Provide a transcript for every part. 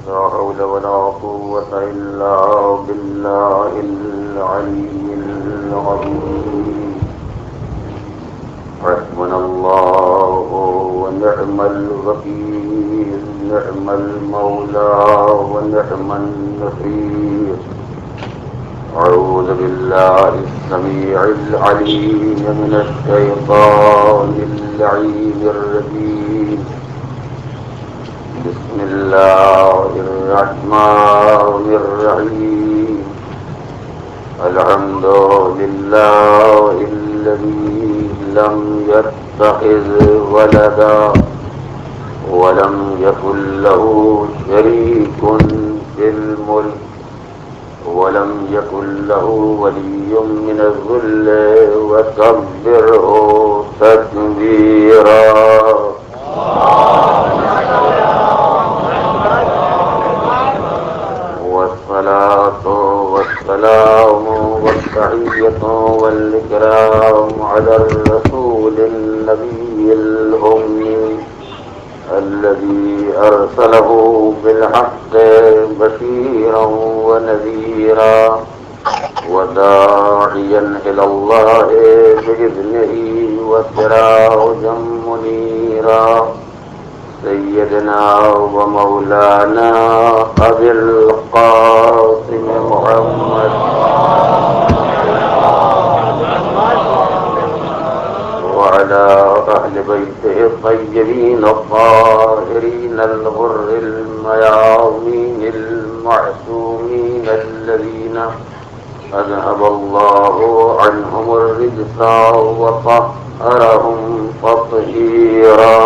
لا حول ولا قوة إلا بالله العلي العظيم. حسبنا الله ونعم الوكيل، نعم المولى ونعم النصير. أعوذ بالله السميع العليم من الشيطان اللعين الرجيم. بسم الله الرحمن الرحيم. الحمد لله الذي لم يتخذ ولدا ولم يكن له شريك في الملك ولم يكن له ولي من الذل وكبره تكبيرا. والصلاة والسلام والتحية والإكرام على الرسول النبي الأمي الذي أرسله بالحق بشيرا ونذيرا وداعيا إلى الله بإذنه وسراجا منيرا. سيدنا ومولانا أبي القاسم محمد وعلى أهل بيته الطيبين الطاهرين الغر الميامين المعصومين الذين أذهب الله عنهم الرجس وطهرهم تطهيرا.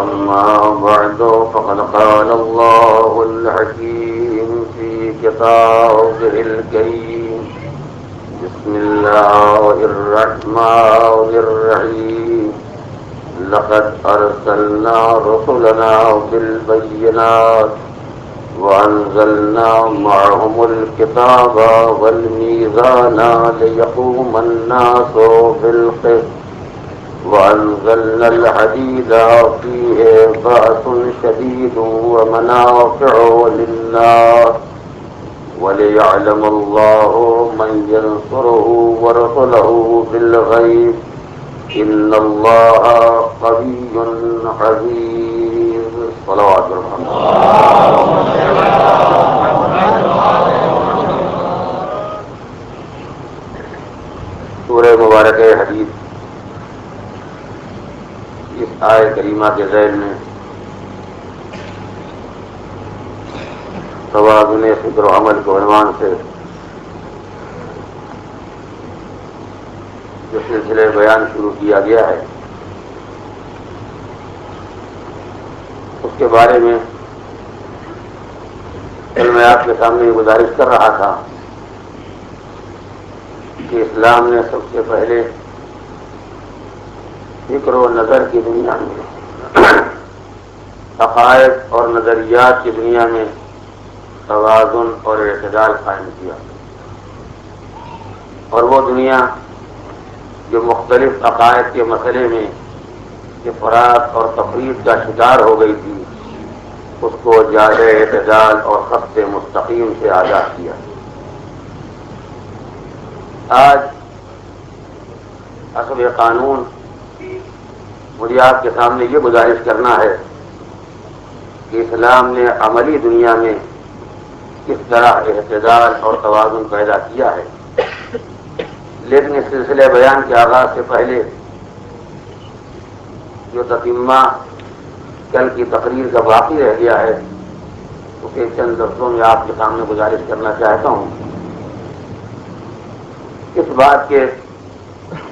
أما بعد فقد قال الله الحكيم في كتابه الكريم. بسم الله الرحمن الرحيم. لقد أرسلنا رسلنا بالبينات وأنزلنا معهم الكتاب والميزان ليقوم الناس بالقسط وأنزلنا الحديد فيه بأس شديد ومنافع للناس وليعلم الله من ينصره ورسله بالغيب إن الله قوي عزيز. صلوات الرحمن. سورہ مبارک حدید اس آیت کریمہ کے ذیل میں توازن فکر و عمل کے عنوان سے جو سلسلہ بیان شروع کیا گیا ہے اس کے بارے میں کل میں آپ کے سامنے گزارش کر رہا تھا کہ اسلام نے سب سے پہلے فکر و نظر کی دنیا میں عقائد اور نظریات کی دنیا میں توازن اور اعتدال قائم کیا، اور وہ دنیا جو مختلف عقائد کے مسئلے میں افراط اور تفریط کا شکار ہو گئی تھی اس کو جادہ اعتدال اور خط مستقیم سے آزاد کیا۔ آج حسب قانون مجھے آپ کے سامنے یہ گزارش کرنا ہے کہ اسلام نے عملی دنیا میں کس طرح اعتدال اور توازن پیدا کیا ہے، لیکن اس سلسلے بیان کے آغاز سے پہلے جو تتمہ کل کی تقریر کا باقی رہ گیا ہے اسے چند لفظوں میں آپ کے سامنے گزارش کرنا چاہتا ہوں۔ اس بات کے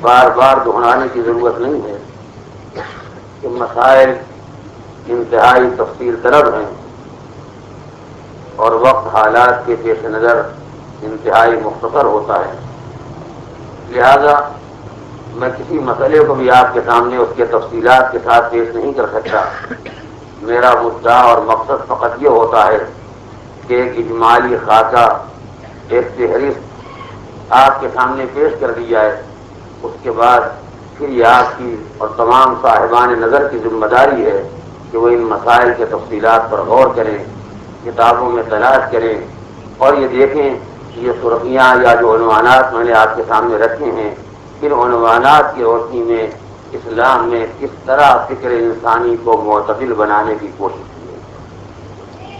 بار بار دہرانے کی ضرورت نہیں ہے کہ مسائل انتہائی تفصیل طلب ہیں اور وقت حالات کے پیش نظر انتہائی مختصر ہوتا ہے، لہذا میں کسی مسئلے کو بھی آپ کے سامنے اس کے تفصیلات کے ساتھ پیش نہیں کر سکتا۔ میرا مدعا اور مقصد فقط یہ ہوتا ہے کہ ایک اجمالی خاکہ، ایک فہرست آپ کے سامنے پیش کر دی جائے، اس کے بعد پھر یہ آپ کی اور تمام صاحبان نظر کی ذمہ داری ہے کہ وہ ان مسائل کے تفصیلات پر غور کریں، کتابوں میں تلاش کریں اور یہ دیکھیں کہ یہ سرخیاں یا جو عنوانات میں نے آپ کے سامنے رکھے ہیں، ان عنوانات کی روشنی میں اسلام میں کس طرح فکر انسانی کو معتدل بنانے کی کوشش کی ہے۔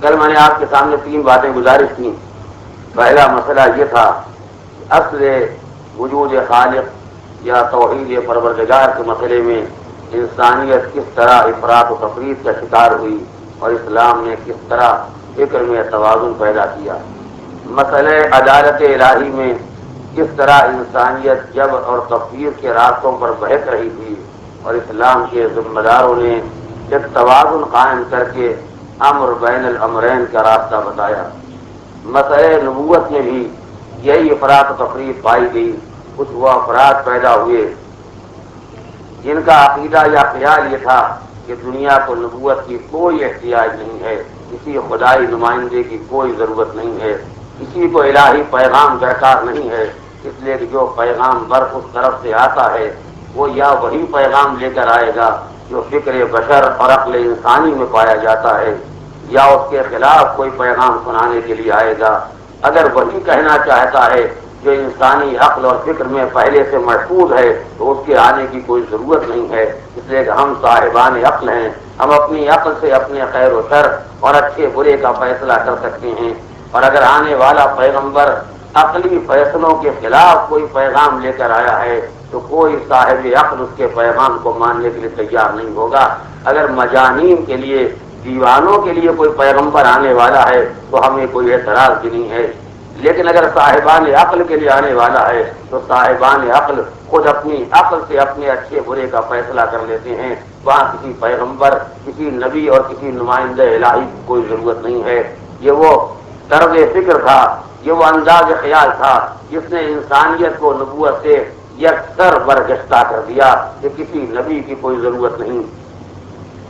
کل میں نے آپ کے سامنے 3 باتیں گزارش کی۔ پہلا مسئلہ یہ تھا کہ اصل وجود خالق یا توحید پروردگار کے مسئلے میں انسانیت کس طرح افراط و تفریط کا شکار ہوئی اور اسلام نے کس طرح فکر میں توازن پیدا کیا۔ مسئلہ عدالت الہی میں کس طرح انسانیت جب اور تفویض کے راستوں پر بہک رہی تھی اور اسلام کے ذمہ داروں نے ایک توازن قائم کر کے امر بین الامرین کا راستہ بتایا۔ مسئلہ نبوت میں بھی یہی افراط و تفریط پائی گئی۔ کچھ وہ افراد پیدا ہوئے جن کا عقیدہ یا خیال یہ تھا کہ دنیا کو نبوت کی کوئی احتیاج نہیں ہے، کسی خدائی نمائندے کی کوئی ضرورت نہیں ہے، کسی کو الہی پیغام درکار نہیں ہے، اس لیے کہ جو پیغام برف اس طرف سے آتا ہے وہ یا وہی پیغام لے کر آئے گا جو فکر بشر اور عقل انسانی میں پایا جاتا ہے، یا اس کے خلاف کوئی پیغام سنانے کے لیے آئے گا۔ اگر وہی کہنا چاہتا ہے جو انسانی عقل اور فکر میں پہلے سے محفوظ ہے تو اس کے آنے کی کوئی ضرورت نہیں ہے، اس لیے کہ ہم صاحبان عقل ہیں، ہم اپنی عقل سے اپنے خیر و شر اور اچھے برے کا فیصلہ کر سکتے ہیں۔ اور اگر آنے والا پیغمبر عقلی فیصلوں کے خلاف کوئی پیغام لے کر آیا ہے تو کوئی صاحب عقل اس کے پیغام کو ماننے کے لیے تیار نہیں ہوگا۔ اگر مجانین کے لیے، دیوانوں کے لیے کوئی پیغمبر آنے والا ہے تو ہمیں کوئی اعتراض بھی نہیں ہے، لیکن اگر صاحبان عقل کے لیے آنے والا ہے تو صاحبان عقل خود اپنی عقل سے اپنے اچھے برے کا فیصلہ کر لیتے ہیں۔ وہاں کسی پیغمبر، کسی نبی اور کسی نمائندہ الہی کی کوئی ضرورت نہیں ہے۔ یہ وہ طرز فکر تھا، یہ وہ انداز خیال تھا جس نے انسانیت کو نبوت سے یکسر برگشتہ کر دیا کہ کسی نبی کی کوئی ضرورت نہیں،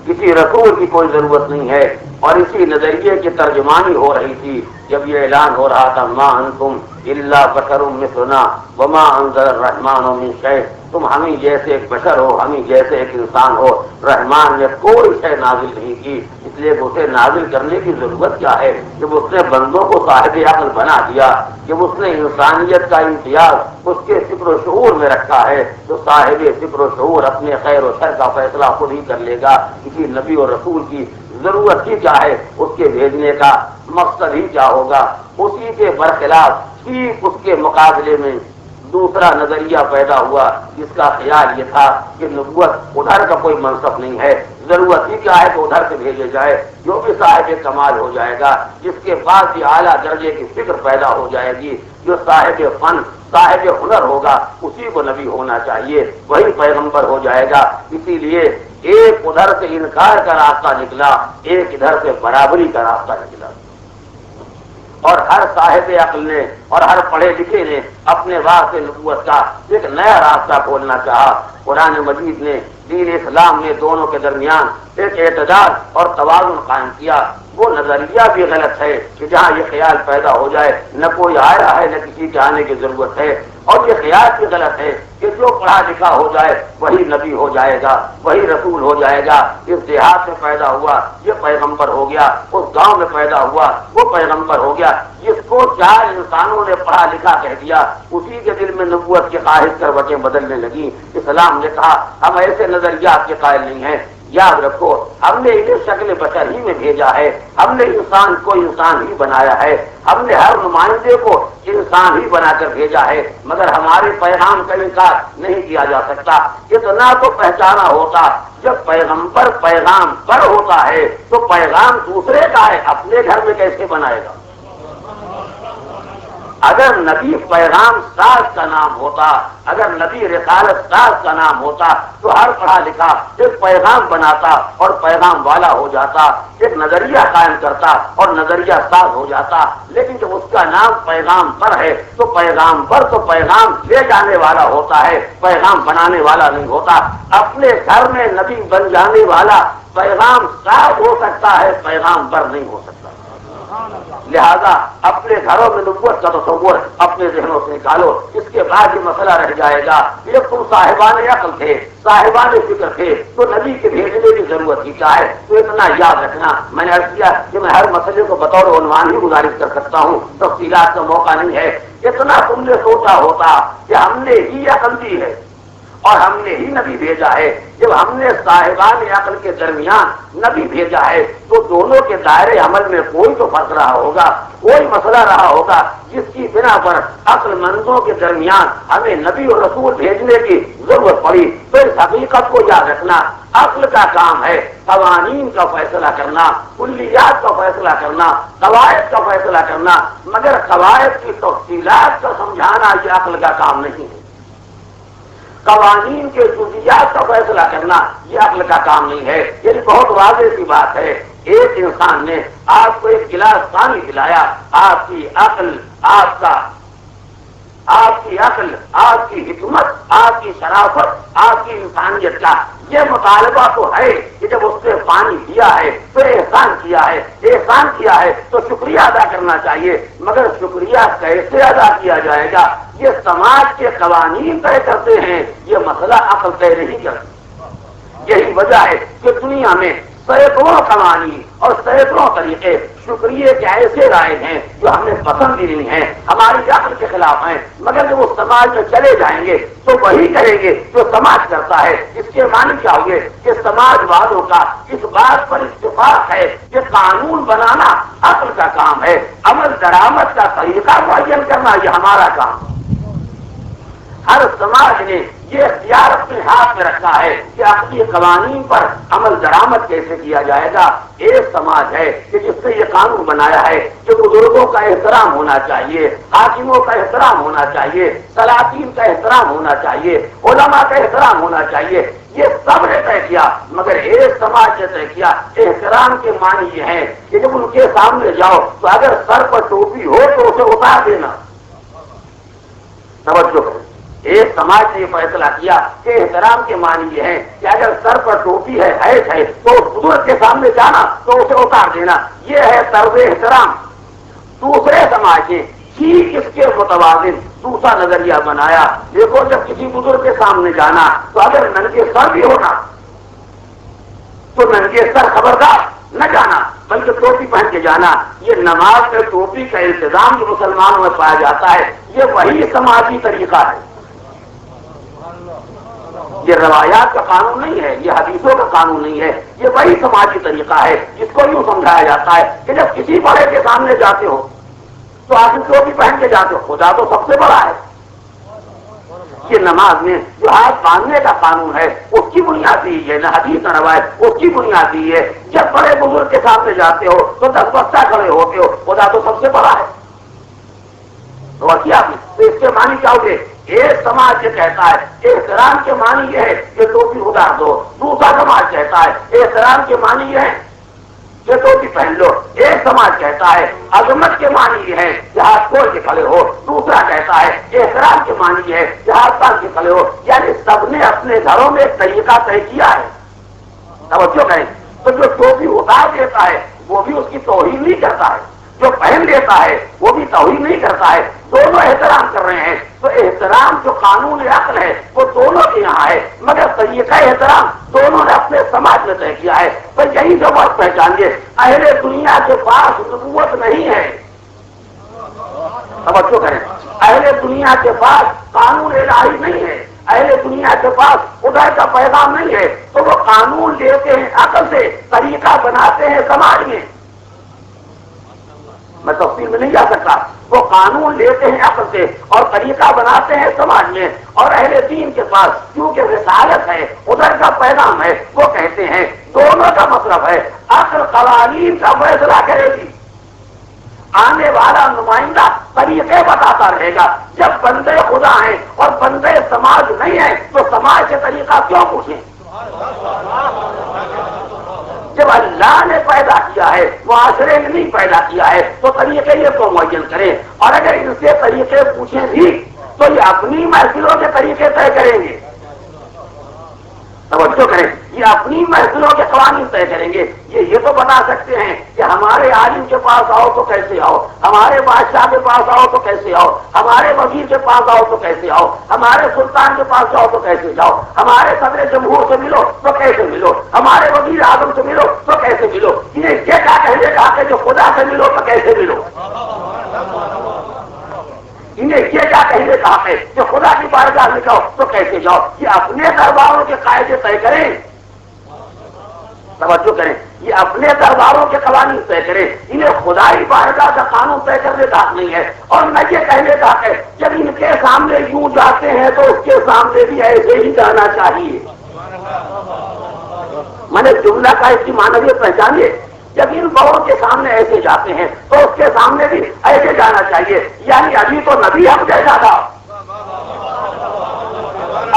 کسی رسول کی کوئی ضرورت نہیں ہے۔ اور اسی نظریے کی ترجمانی ہو رہی تھی جب یہ اعلان ہو رہا تھا ما انتم الا بشر مثلنا وما انزل الرحمن من شیء، تم ہمیں جیسے ایک بشر ہو، ہمیں جیسے ایک انسان ہو، رحمان نے کوئی شے نازل نہیں کی، اس لیے اسے نازل کرنے کی ضرورت کیا ہے؟ جب اس نے بندوں کو صاحب عقل بنا دیا، جب اس نے انسانیت کا امتیاز اس کے فکر و شعور میں رکھا ہے تو صاحب فکر و شعور اپنے خیر و شر کا فیصلہ خود ہی کر لے گا۔ کسی نبی اور رسول کی ضرورت ہی کیا ہے؟ اس کے بھیجنے کا مقصد ہی کیا ہوگا؟ اسی کے برخلاف ٹھیک اس کے مقابلے میں دوسرا نظریہ پیدا ہوا جس کا خیال یہ تھا کہ نبوت ادھر کا کوئی منصب نہیں ہے، ضرورت ہی کیا ہے کہ ادھر سے بھیجے جائے، جو بھی صاحب کمال ہو جائے گا، جس کے پاس بھی اعلیٰ درجے کی فکر پیدا ہو جائے گی، جو صاحب فن، صاحب ہنر ہوگا، اسی کو نبی ہونا چاہیے، وہی پیغمبر ہو جائے گا۔ اسی لیے ایک ادھر سے انکار کا راستہ نکلا، ایک ادھر سے برابری کا راستہ نکلا، اور ہر صاحب عقل نے اور ہر پڑھے لکھے نے اپنے واسطے نبوت کا ایک نیا راستہ کھولنا چاہا۔ قرآن مجید نے، دین اسلام نے دونوں کے درمیان ایک اعتدال اور توازن قائم کیا۔ وہ نظریہ بھی غلط ہے کہ جہاں یہ خیال پیدا ہو جائے نہ کوئی آیا ہے نہ کسی کے آنے کی ضرورت ہے، اور یہ خیال بھی غلط ہے کہ جو پڑھا لکھا ہو جائے وہی نبی ہو جائے گا، وہی رسول ہو جائے گا۔ اس دیہات میں پیدا ہوا یہ پیغمبر ہو گیا، اس گاؤں میں پیدا ہوا وہ پیغمبر ہو گیا۔ جس کو 4 انسانوں نے پڑھا لکھا کہہ دیا اسی کے دل میں نبوت کی خواہش کروٹیں بدلنے لگی۔ اسلام نے کہا ہم ایسے نظریات کے قائل نہیں ہیں، یاد رکھو ہم نے انہیں شکل بشر ہی میں بھیجا ہے، ہم نے انسان کو انسان ہی بنایا ہے، ہم نے ہر نمائندے کو انسان ہی بنا کر بھیجا ہے، مگر ہمارے پیغام کا انکار نہیں کیا جا سکتا۔ اتنا تو پہچانا ہوتا جب پیغمبر پیغام پر ہوتا ہے تو پیغام دوسرے کا ہے، اپنے گھر میں کیسے بنائے گا؟ اگر نبی پیغام ساز کا نام ہوتا، اگر نبی رسالت ساز کا نام ہوتا تو ہر پڑھا لکھا ایک پیغام بناتا اور پیغام والا ہو جاتا، ایک نظریہ قائم کرتا اور نظریہ ساز ہو جاتا۔ لیکن جب اس کا نام پیغام پر ہے تو پیغام پر تو پیغام لے جانے والا ہوتا ہے، پیغام بنانے والا نہیں ہوتا۔ اپنے گھر میں نبی بن جانے والا پیغام ساز ہو سکتا ہے، پیغام پر نہیں ہو سکتا۔ لہذا اپنے گھروں میں نبوت کا تصور اپنے ذہنوں سے نکالو. اس کے بعد یہ مسئلہ رہ جائے گا جب تم صاحبان عقل تھے, صاحبان فکر تھے, تو نبی کے بھیجنے کی ضرورت ہی کیا ہے؟ تو اتنا یاد رکھنا. میں نے عرض کیا کہ میں ہر مسئلے کو بطور عنوان ہی گزارش کر سکتا ہوں, تفصیلات کا موقع نہیں ہے. اتنا تم نے سوچا ہوتا کہ ہم نے ہی عقل دی ہے اور ہم نے ہی نبی بھیجا ہے. جب ہم نے صاحبان عقل کے درمیان نبی بھیجا ہے تو دونوں کے دائرے عمل میں کوئی تو فرق رہا ہوگا, کوئی مسئلہ رہا ہوگا جس کی بنا پر عقل مندوں کے درمیان ہمیں نبی اور رسول بھیجنے کی ضرورت پڑی. تو اس حقیقت کو یاد رکھنا, عقل کا کام ہے قوانین کا فیصلہ کرنا, کلیات کا فیصلہ کرنا, قواعد کا فیصلہ کرنا, مگر قواعد کی تفصیلات کا سمجھانا یہ عقل کا کام نہیں ہے. قوانین کے جزیات کا فیصلہ کرنا یہ عقل کا کام نہیں ہے. یعنی بہت واضح سی بات ہے, ایک انسان نے آپ کو ایک گلاس پانی پلایا, آپ کی عقل, آپ کی عقل, آپ کی حکمت, آپ کی شرافت, آپ کی انسانیت کا یہ مطالبہ تو ہے کہ جب اس نے پانی دیا ہے تو احسان کیا ہے, احسان کیا ہے تو شکریہ ادا کرنا چاہیے. مگر شکریہ کیسے ادا کیا جائے گا یہ سماج کے قوانین طے کرتے ہیں, یہ مسئلہ عقل طے نہیں کرتی. یہی وجہ ہے کہ دنیا میں سینکڑوں قوانین اور سینکڑوں طریقے شکریہ کے ایسے رائے ہیں جو ہمیں پسند ہی نہیں ہیں, ہماری عقل کے خلاف ہیں. مگر جب وہ سماج میں چلے جائیں گے تو وہی کریں گے جو سماج کرتا ہے. اس کے معنی کیا ہوگے کہ سماج والوں کا اس بات پر اتفاق ہے کہ قانون بنانا عقل کا کام ہے, عمل درآمد کا طریقہ معین کرنا یہ ہمارا کام. ہر سماج نے یہ اختیار اپنے ہاتھ میں رکھا ہے کہ اپنی قوانین پر عمل درآمد کیسے کیا جائے گا. ایک سماج ہے کہ جس نے یہ قانون بنایا ہے کہ بزرگوں کا احترام ہونا چاہیے, حاکموں کا احترام ہونا چاہیے, سلاطین کا احترام ہونا چاہیے, علماء کا احترام ہونا چاہیے. یہ سب نے طے کیا, مگر ایک سماج نے طے کیا احترام کے معنی یہ ہے کہ جب ان کے سامنے جاؤ تو اگر سر پر ٹوپی ہو تو اسے اتار دینا. توجہ کریں, ایک سماج نے یہ فیصلہ کیا کہ احترام کے معنی یہ ہے کہ اگر سر پر ٹوپی ہے, حیث ہے, تو اس بزرگ کے سامنے جانا تو اسے اتار دینا. یہ ہے طرز احترام. دوسرے سماج نے ٹھیک اس کے متوازن دوسرا نظریہ بنایا. دیکھو جب کسی بزرگ کے سامنے جانا تو اگر ننگے سر بھی ہونا تو ننگے سر خبردار نہ جانا بلکہ ٹوپی پہن کے جانا. یہ نماز میں ٹوپی کا التزام جو مسلمانوں میں پایا جاتا ہے یہ وہی سماجی طریقہ ہے. یہ روایات کا قانون نہیں ہے, یہ حدیثوں کا قانون نہیں ہے, یہ وہی سماجی طریقہ ہے جس کو یوں سمجھایا جاتا ہے کہ جب کسی بڑے کے سامنے جاتے ہو تو آخر ٹوپی پہن کے جاتے ہو, خدا تو سب سے بڑا ہے. یہ نماز میں جو ہاتھ باندھنے کا قانون ہے اس کی بنیاد یہی ہے, نہ حدیث نہ روایت, اس کی بنیاد یہی ہے. جب بڑے بزرگ کے سامنے جاتے ہو تو 10 بستہ کھڑے ہوتے ہو, خدا تو سب سے بڑا ہے. تو اس کے معنی کیا ہوگے؟ ایک سماج یہ کہتا ہے احترام کے معنی یہ ہے کہ ٹوپی اتار دو, دوسرا سماج کہتا ہے احترام کے معنی یہ ہے کہ ٹوپی پہن لو. ایک سماج کہتا ہے عظمت کے معنی یہ ہے کہ ہاتھ کھول کے کھڑے ہو, دوسرا کہتا ہے احترام کے معنی یہ ہے کہ ہاتھ باندھ کے کھڑے ہو. یعنی سب نے اپنے گھروں میں ایک طریقہ طے کیا ہے. توجہ کریں, تو جو ٹوپی اتار دیتا ہے وہ بھی اس کی توہین نہیں کرتا ہے, جو پہن لیتا ہے وہ بھی توہین نہیں کرتا ہے, دونوں احترام کر رہے ہیں. تو احترام جو قانون عقل ہے وہ دونوں کے یہاں ہے, مگر طریقہ احترام دونوں نے اپنے سماج میں طے کیا ہے. تو یہی جو بات پہچانیے, اہل دنیا کے پاس نبوت نہیں ہے. توجہ کریں, اہل دنیا کے پاس قانون الہی نہیں ہے, اہل دنیا کے پاس خدا کا پیغام نہیں ہے. تو وہ قانون لیتے ہیں عقل سے, طریقہ بناتے ہیں سماج میں. میں تفصیل میں نہیں جا سکتا. وہ قانون لیتے ہیں عقل سے اور طریقہ بناتے ہیں سماج میں. اور اہل دین کے پاس کیونکہ رسالت ہے, ادھر کا پیغام ہے, وہ کہتے ہیں دونوں کا مطلب ہے عقل قوانین کا فیصلہ کرے گی, آنے والا نمائندہ طریقے بتاتا رہے گا. جب بندے خدا ہیں اور بندے سماج نہیں ہیں تو سماج سے طریقہ کیوں پوچھیں؟ جب اللہ نے پیدا کیا ہے, معاشرے نے نہیں پیدا کیا ہے, تو طریقے یہ تو معین کریں. اور اگر ان سے طریقے پوچھیں بھی تو یہ اپنی محفلوں کے طریقے طے کریں گے. توجہ کریں, یہ اپنی محفلوں کے قوانین طے کریں گے. یہ تو بتا سکتے ہیں کہ ہمارے عالم کے پاس آؤ تو کیسے آؤ, ہمارے بادشاہ کے پاس آؤ تو کیسے آؤ, ہمارے وزیر کے پاس آؤ تو کیسے آؤ, ہمارے سلطان کے پاس جاؤ تو کیسے جاؤ, ہمارے صدر جمہور سے ملو تو کیسے ملو, ہمارے وزیر اعظم سے ملو تو کیسے ملو. انہیں یہ کیا کہنے کا کہ جو خدا سے ملو تو کیسے ملو. انہیں یہ کیا کہنے کا ہے کہ خدا کی بارگاہ میں جاؤ تو کیسے جاؤ. یہ اپنے درباروں کے قاعدے طے کریں, توجہ کریں, یہ اپنے درباروں کے قوانین طے کریں. انہیں خدائی بارگاہ کا قانون طے کرنے کا حق نہیں ہے. اور نہ یہ کہنے کا ہے جب ان کے سامنے یوں جاتے ہیں تو اس کے سامنے بھی ایسے ہی جانا چاہیے. میں نے جملہ کا اس کی معنویت پہچانیے. جب ان بڑوں کے سامنے ایسے جاتے ہیں تو اس کے سامنے بھی ایسے جانا چاہیے. یعنی ابھی تو نبی ہم جیسا تھا,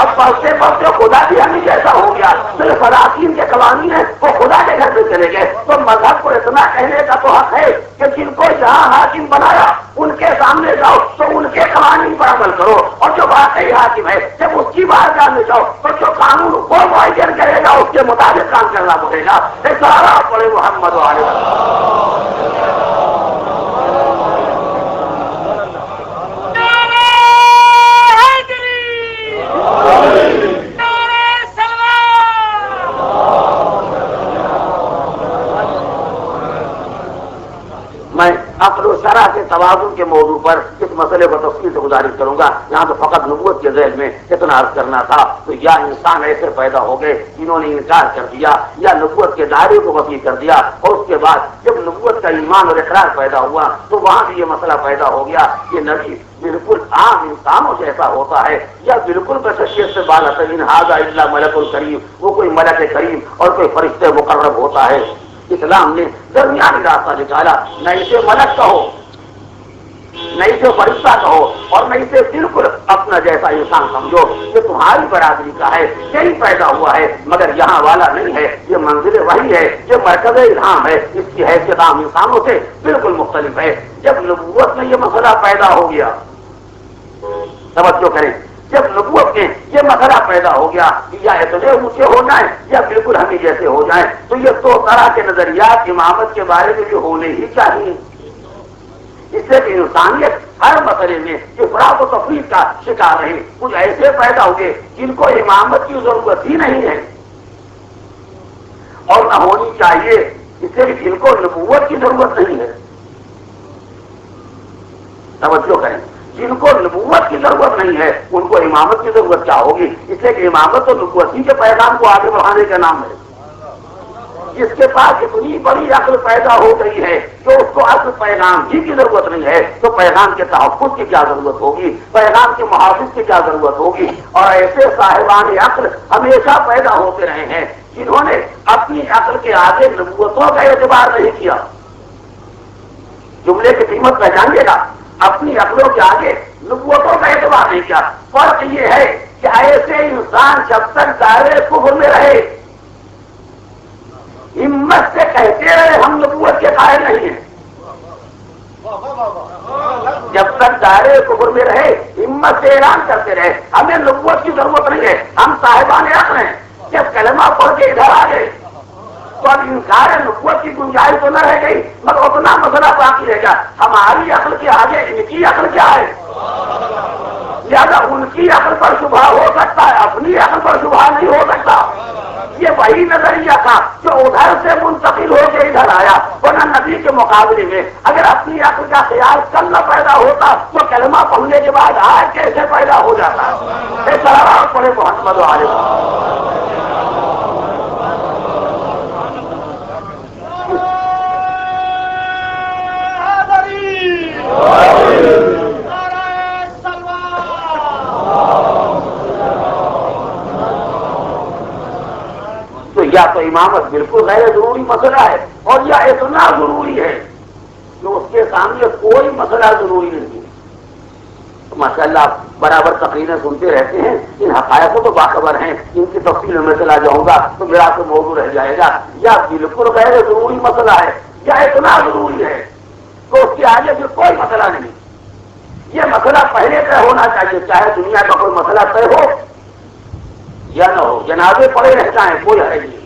اب پڑھتے پڑھتے خدا بھی ہم جیسا ہو گیا. صرف فراقین کے قوانین ہیں وہ خدا کے گھر میں چلے گئے. تو مذہب کو اتنا کہنے کا تو حق ہے کہ جن کو یہاں حاکم بنایا ان کے سامنے جاؤ تو ان کے قوانین پر عمل کرو, اور جو واقعی حاکم ہے جب اس کی بارگاہ میں جاؤ تو جو قانون وہ معین کرے گا اس کے مطابق کام کرنا پڑے گا. سارا پڑے محمد والے میں عقل و شرع کے توازن کے موضوع پر اس مسئلے کو تفصیل سے گزارش کروں گا. یہاں تو فقط نبوت کے ذیل میں اتنا عرض کرنا تھا. تو یا انسان ایسے پیدا ہو گئے جنہوں نے انکار کر دیا یا نبوت کے دائرے کو وسیع کر دیا, اور اس کے بعد جب نبوت کا ایمان اور اقرار پیدا ہوا تو وہاں بھی یہ مسئلہ پیدا ہو گیا کہ نبی بالکل عام انسانوں جیسا ہوتا ہے یا بالکل بشریت سے بالا ترین ھذا الا ملک الکریم, وہ کوئی ملک کریم اور کوئی فرشتے مقرب ہوتا ہے. اسلام نے درمیانی راستہ نکالا, نہ اسے ملک کہو نہ اسے فرشتہ کہو اور نہ اسے بالکل اپنا جیسا انسان سمجھو. یہ تمہاری برادری کا ہے, یہی پیدا ہوا ہے مگر یہاں والا نہیں ہے. یہ منزل وہی ہے, یہ مرکز الہام ہے. اس کی حیثیت عام انسانوں سے بالکل مختلف ہے. جب نبوت میں یہ مسئلہ پیدا ہو گیا, توجہ کریں, جب نبوت میں یہ مسئلہ پیدا ہو گیا یا اتنے اونچے ہو جائیں یا بالکل ہمیں جیسے ہو جائیں, تو یہ دو طرح کے نظریات امامت کے بارے میں بھی ہونے ہی چاہیے. اس سے کہ انسانیت ہر مسئلے میں افراط و تفریط کا شکار رہی. کچھ ایسے پیدا ہوئے جن کو امامت کی ضرورت ہی نہیں ہے اور نہ ہونی چاہیے, اس سے کہ جن کو نبوت کی ضرورت نہیں ہے. توجہ کریں, جن کو نبوت کی ضرورت نہیں ہے ان کو امامت کی ضرورت کیا ہوگی. اس لیے کہ امامت تو نبوت ہی کے پیغام کو آگے بڑھانے کا نام ہے. جس کے پاس اتنی بڑی عقل پیدا ہو گئی ہے کہ اس کو اصل پیغام ہی کی ضرورت نہیں ہے, تو پیغام کے تحفظ کی کیا ضرورت ہوگی, پیغام کے محافظ کی کیا ضرورت ہوگی. اور ایسے صاحبان عقل ہمیشہ پیدا ہوتے رہے ہیں جنہوں نے اپنی عقل کے آگے نبوتوں کا اعتبار نہیں کیا. جملے کی قیمت پہچانیے گا, اپنی عقلوں کے آگے نبوتوں کا اعتبار نہیں کیا. فرق یہ ہے کہ ایسے انسان جب تک دائرے کفر میں رہے ہمت سے کہتے رہے ہم نبوت کے قائل نہیں ہیں, جب تک دائرے کفر میں رہے ہمت سے اعلان کرتے رہے ہمیں نبوت کی ضرورت نہیں ہے, ہم صاحبان عقل ہیں. جب کلمہ پڑھ کے ادھر آ گئے تو اب انکار نبوت کی گنجائش تو نہ رہ گئی مگر اتنا مسئلہ باقی رہ گیا. ہماری عقل کے آگے ان کی عقل کیا ہے, لہٰذا ان کی عقل پر شبہ ہو سکتا ہے, اپنی عقل پر شبہ نہیں ہو سکتا. یہ وہی نظریہ تھا جو ادھر سے منتقل ہو کے ادھر آیا, ورنہ نبی کے مقابلے میں اگر اپنی عقل کا خیال کل نہ پیدا ہوتا تو کلمہ پڑھنے کے بعد آج کیسے پیدا ہو جاتا. پڑھے محمد علیہ تو یا تو امامت بالکل غیر ضروری مسئلہ ہے اور یا اتنا ضروری ہے کہ اس کے سامنے کوئی مسئلہ ضروری نہیں ہے. تو ماشاء اللہ برابر تقریریں سنتے رہتے ہیں, ان حقائق کو تو باخبر ہیں, ان کی تفصیل میں چلا جاؤں گا تو میرا تو موضوع رہ جائے گا. یا بالکل غیر ضروری مسئلہ ہے یا اتنا ضروری ہے تو اس کے آگے پھر کوئی مسئلہ نہیں. یہ مسئلہ پہلے طے ہونا چاہیے, چاہے دنیا کا کوئی مسئلہ طے ہو یا نہ ہو، جنازے پڑے رہ جائیں کوئی حرج نہیں،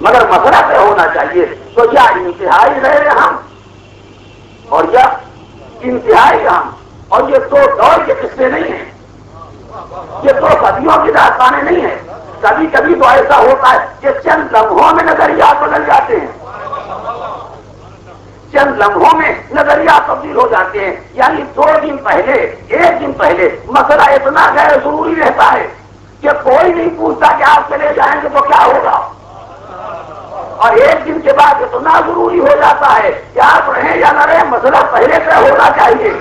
مگر مسئلہ طے ہونا چاہیے. تو یا انتہائی رہے ہم اور یا انتہائی ہم، اور یہ دو دور کے قصے نہیں ہیں، یہ دو صدیوں کی داستانیں نہیں ہیں. کبھی کبھی تو ایسا ہوتا ہے کہ چند لمحوں میں نظریات بدل جاتے ہیں، چند لمحوں میں نظریات تبدیل ہو جاتے ہیں. یعنی 2 دن پہلے 1 دن پہلے مسئلہ اتنا غیر ضروری رہتا ہے کہ کوئی نہیں پوچھتا کہ آپ چلے جائیں گے تو کیا ہوگا، اور 1 دن کے بعد اتنا ضروری ہو جاتا ہے کہ آپ رہیں یا نہ رہیں مسئلہ پہلے سے ہونا چاہیے.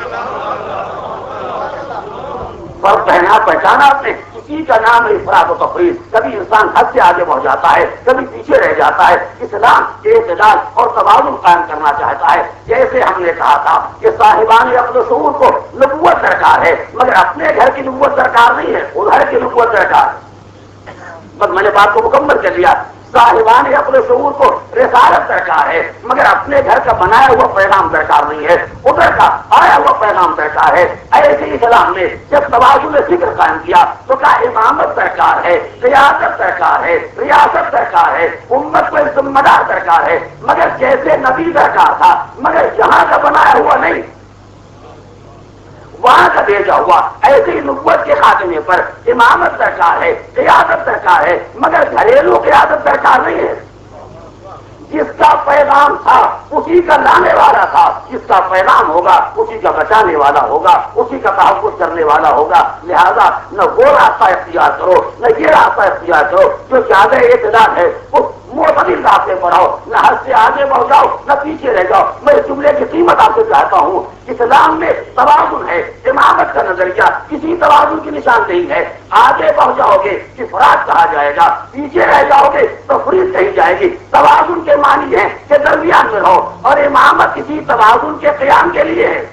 فرق پہچانا آپ نے، اسی کا نام ہے افراط و تفریط. کبھی انسان حد سے آگے بڑھ جاتا ہے، کبھی پیچھے رہ جاتا ہے. اسلام اعتدال اور توازن قائم کرنا چاہتا ہے. جیسے ہم نے کہا تھا کہ صاحبان عقل و شعور کو نبوت درکار ہے، مگر اپنے گھر کی نبوت درکار نہیں ہے، ادھر کی نبوت درکار ہے. بس میں نے بات کو مکمل کر لیا. صاحبان عقل و شعور کو رسالت درکار ہے، مگر اپنے گھر کا بنایا ہوا پیغام درکار نہیں ہے، ادھر کا آیا ہوا پیغام درکار ہے. ایسے اسلام نے جب توازن فکر قائم کیا تو کہا امامت درکار ہے، قیادت درکار ہے، ریاست درکار ہے، امت کو ذمہ دار درکار ہے، مگر جیسے نبی درکار تھا مگر یہاں کا بنایا ہوا نہیں، وہاں کا بھیجا ہوا. ایسے ہی نبوت کے خاتمے پر امامت درکار ہے، قیادت درکار ہے، مگر گھریلو قیادت درکار نہیں ہے. جس کا پیغام تھا اسی کا لانے والا تھا، جس کا پیغام ہوگا اسی کا بچانے والا ہوگا، اسی کا تحفظ کرنے والا ہوگا. لہذا نہ وہ راستہ اختیار کرو نہ یہ راستہ اختیار کرو جو زیادہ اعتدال ہے، اس معتدل راستے پر آؤ. نہ حد سے آگے بڑھ جاؤ نہ پیچھے رہ جاؤ. میں اس جملے کی قیمت آپ سے چاہتا ہوں. اسلام میں توازن ہے، امامت کا نظریہ کسی توازن کی نشاندہی ہے. آگے بڑھ جاؤ گے افراط کہا جائے گا، پیچھے رہ جاؤ گے تفریط کہی جائے گی. توازن کے معنی ہے کہ درمیان میں رہو، اور امامت کسی توازن کے قیام کے لیے ہے.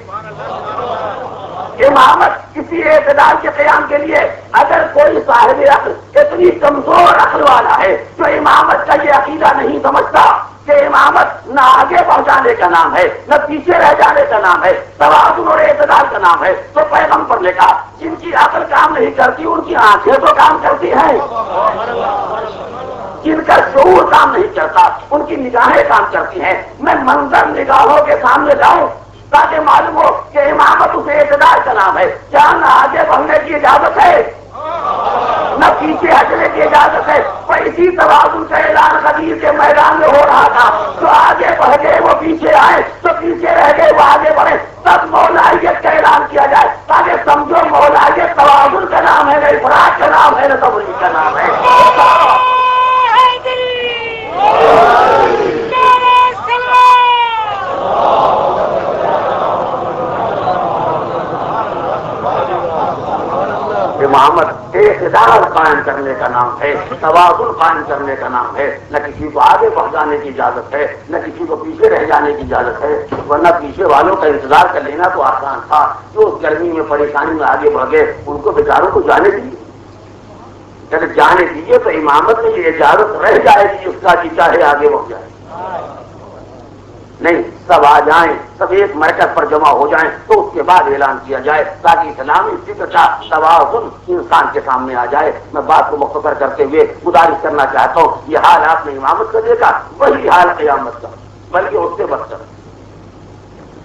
امامت کسی اعتدال کے قیام کے لیے. اگر کوئی صاحب عقل اتنی کمزور عقل والا ہے جو امامت کا یہ عقیدہ نہیں سمجھتا کہ امامت نہ آگے پہنچانے کا نام ہے نہ پیچھے رہ جانے کا نام ہے، توازن اور اعتدال کا نام ہے، تو پیغمبر نے کہا جن کی عقل کام نہیں کرتی ان کی آنکھیں تو کام کرتی ہیں، جن کا شعور کام نہیں کرتا ان کی نگاہیں کام کرتی ہیں. میں منظر نگاہوں کے سامنے جاؤں تاکہ معلوم ہو کہ امامت اسے اعتدال کا نام ہے. کیا نہ آگے بڑھنے کی اجازت ہے نہ پیچھے ہٹنے کی اجازت ہے. اور اسی توازن کا اعلان غدیر کے میدان میں ہو رہا تھا. جو آگے بڑھ گئے وہ پیچھے آئے، جو پیچھے رہ گئے وہ آگے بڑھے. تب مولائیت کا اعلان کیا جائے تاکہ سمجھو مولائیت توازن کا نام ہے، نہ افراط کا نام ہے، نہ تفریط کا نام ہے. امامت اعتدال قائم کرنے کا نام ہے، توازن قائم کرنے کا نام ہے. نہ کسی کو آگے بڑھ جانے کی اجازت ہے نہ کسی کو پیچھے رہ جانے کی اجازت ہے. ورنہ پیچھے والوں کا انتظار کر لینا تو آسان تھا. جو اس گرمی میں پریشانی میں آگے بڑھ گئے ان کو بیچاروں کو جانے دیجیے. جب جانے دیجیے تو امامت میں یہ اجازت رہ جائے گی اس کا کہ چاہے آگے بڑھ جائے. نہیں، سب آ جائیں، سب ایک مرکز پر جمع ہو جائیں تو اس کے بعد اعلان کیا جائے تاکہ اسلامی فکر کا توازن انسان کے سامنے آ جائے. میں بات کو مختصر کرتے ہوئے گزارش کرنا چاہتا ہوں، یہ حال آپ نے امامت کا دیکھا، وہی حال قیامت کا، بلکہ اس سے بدتر.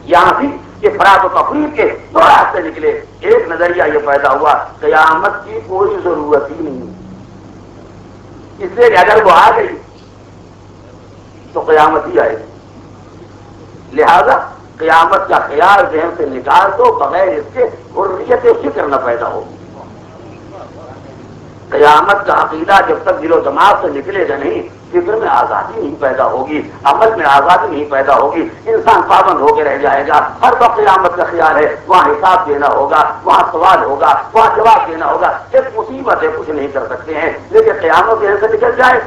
یہاں بھی افراط و تفریط کے 2 راستے نکلے. ایک نظریہ یہ پیدا ہوا قیامت کی کوئی ضرورت ہی نہیں، اس لیے اگر وہ آ گئی تو قیامت ہی آئے گی. لہذا قیامت کا خیال ذہن سے نکال دو، بغیر اس کے حریت فکر نہ پیدا ہو. قیامت کا عقیدہ جب تک دل و دماغ سے نکلے گا نہیں، فکر میں آزادی نہیں پیدا ہوگی، عمل میں آزادی نہیں پیدا ہوگی. انسان پابند ہو کے رہ جائے گا. ہر وقت قیامت کا خیال ہے وہاں حساب دینا ہوگا، وہاں سوال ہوگا، وہاں جواب دینا ہوگا. ایک مصیبت ہے، کچھ نہیں کر سکتے ہیں. لیکن قیامت ذہن سے نکل جائے،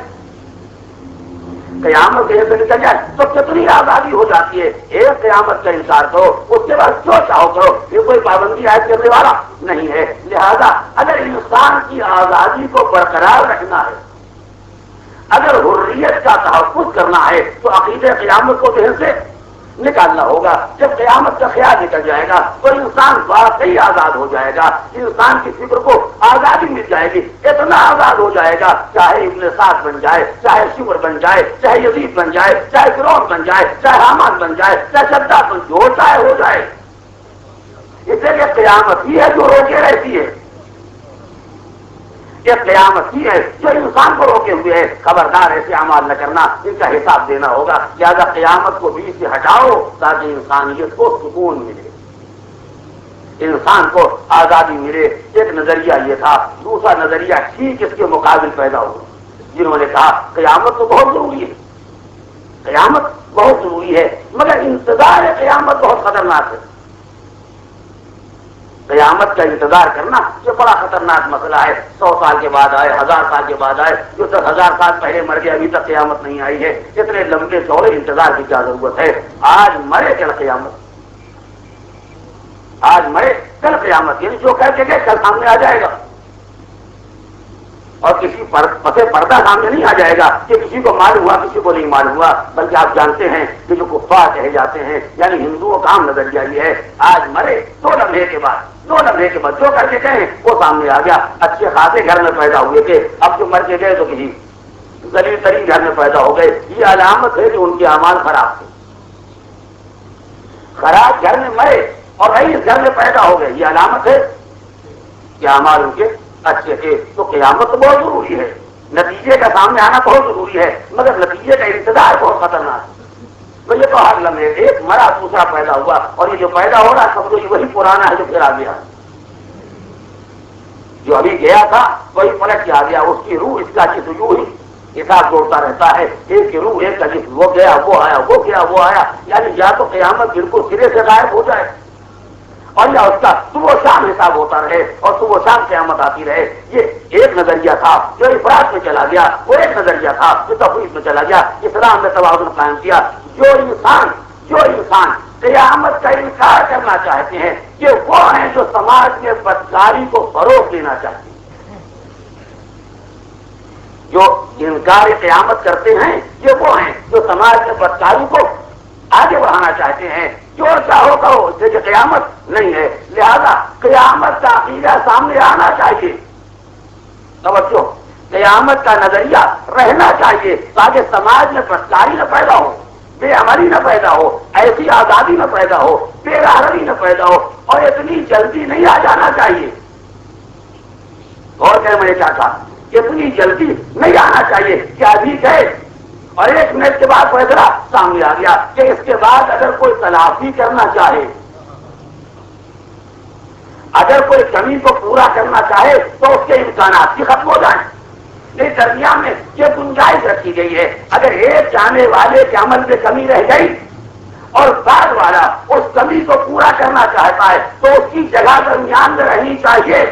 قیامت ذہن سے نکل جائے تو کتنی آزادی ہو جاتی ہے. ایک قیامت کا انکار کرو، اس کے بعد جو چاہو کرو، یہ کوئی پابندی عائد کرنے والا نہیں ہے. لہذا اگر انسان کی آزادی کو برقرار رکھنا ہے، اگر حریت کا تحفظ کرنا ہے تو عقیدہ قیامت کو ذہن سے نکالنا ہوگا. جب قیامت کا خیال نکل جائے گا تو انسان واقعی آزاد ہو جائے گا. انسان کی فکر کو آزادی مل جائے گی, اتنا آزاد ہو جائے گا چاہے ابن سعد بن جائے, چاہے شمر بن جائے, چاہے یزید بن جائے, چاہے فرعون بن جائے, چاہے حامان بن جائے, چاہے شداد بن, جو چاہے ہو جائے. اس لیے قیامت ہی ہے جو روکے رہتی ہے, یہ قیامت ہی ہے جو انسان کو روکے ہوئے ہے. خبردار ایسے اعمال نہ کرنا, ان کا حساب دینا ہوگا. لہٰذا قیامت کو بیچ سے ہٹاؤ تاکہ انسانیت کو سکون ملے, انسان کو آزادی ملے. ایک نظریہ یہ تھا. دوسرا نظریہ ٹھیک اس کے مقابل پیدا ہوا, جنہوں نے کہا قیامت تو بہت ضروری ہے, قیامت بہت ضروری ہے, مگر انتظار قیامت بہت خطرناک ہے. قیامت کا انتظار کرنا یہ بڑا خطرناک مسئلہ ہے. 100 سال کے بعد آئے, 1000 سال کے بعد آئے, جو 10,000 سال پہلے مر گئے, ابھی تک قیامت نہیں آئی ہے. اتنے لمبے چوڑے انتظار کی کیا ضرورت ہے؟ آج مرے کل قیامت, آج مرے کل قیامت, یعنی جو کہہ کے گئے کل سامنے آ جائے گا. اور کسی پسے پردہ سامنے نہیں آ جائے گا کہ کسی کو معلوم ہوا کسی کو نہیں معلوم ہوا. بلکہ آپ جانتے ہیں کہ جو کفار کہے جاتے ہیں, یعنی ہندوؤں کا عام نظریہ یہ ہے, آج مرے 2 لمحے کے بعد جو کر کے گئے وہ سامنے آ گیا. اچھے خاصے گھر میں پیدا ہوئے تھے, اب جو مر کے گئے تو کسی ذلیل ترین گھر میں پیدا ہو گئے. یہ علامت ہے کہ ان کے اعمال خراب تھے. خراب گھر میں مرے اور رئیس گھر میں پیدا ہو گئے, یہ علامت ہے کہ اعمال ان کے اچھے تھے. تو قیامت تو بہت ضروری ہے, نتیجے کا سامنے آنا بہت ضروری ہے, مگر نتیجے کا انتظار بہت خطرناک ہے. تو یہ تو ہر لمحے ایک مرا دوسرا پیدا ہوا, اور یہ جو پیدا ہو رہا سب یہ وہی پرانا ہے جو پھر آ گیا, جو ابھی گیا تھا وہی پلٹ کے آ گیا. اس کی روح اس کا جسم یوں ہی حساب جوڑتا رہتا ہے. ایک کی روح ایک کا جسم, وہ گیا وہ آیا, وہ گیا وہ آیا. یعنی یا تو قیامت بالکل سرے سے غائب ہو جائے, اور یا اس کا صبح و شام حساب ہوتا رہے, اور صبح و شام قیامت آتی رہے. یہ ایک نظریہ تھا جو افراد میں چلا گیا, وہ ایک نظریہ تھا جو تفویض میں چلا گیا. اسلام نے توازن قائم کیا. جو انسان قیامت کا انکار کرنا چاہتے ہیں یہ وہ ہیں جو سماج میں بدکاری کو فروغ دینا چاہتے ہیں. جو انکار قیامت کرتے ہیں یہ وہ ہیں جو سماج میں بدکاری کو آگے بڑھانا چاہتے ہیں. جو چاہو کرو, اس سے قیامت نہیں ہے. لہذا قیامت کا عقیدہ سامنے آنا چاہیے. توجہ, قیامت کا نظریہ رہنا چاہیے تاکہ سماج میں بدکاری نہ پیدا ہو, بے عملی نہ پیدا ہو, ایسی آزادی نہ پیدا ہو, بے راہی نہ پیدا ہو. اور اتنی جلدی نہیں آ جانا چاہیے. اور کہ میں نے کیا کہا, اتنی جلدی نہیں آنا چاہیے کہ ابھی گئے اور 1 منٹ کے بعد فیصلہ سامنے آ گیا کہ اس کے بعد اگر کوئی تلافی کرنا چاہے, اگر کوئی کمی کو پورا کرنا چاہے تو اس کے امکانات بھی ختم ہو جائیں. اس درمیان میں یہ گنجائش رکھی گئی ہے, اگر ایک جانے والے کے عمل میں کمی رہ گئی اور بعد والا اس کمی کو پورا کرنا چاہتا ہے تو اس کی جگہ درمیان میں رہنی چاہیے,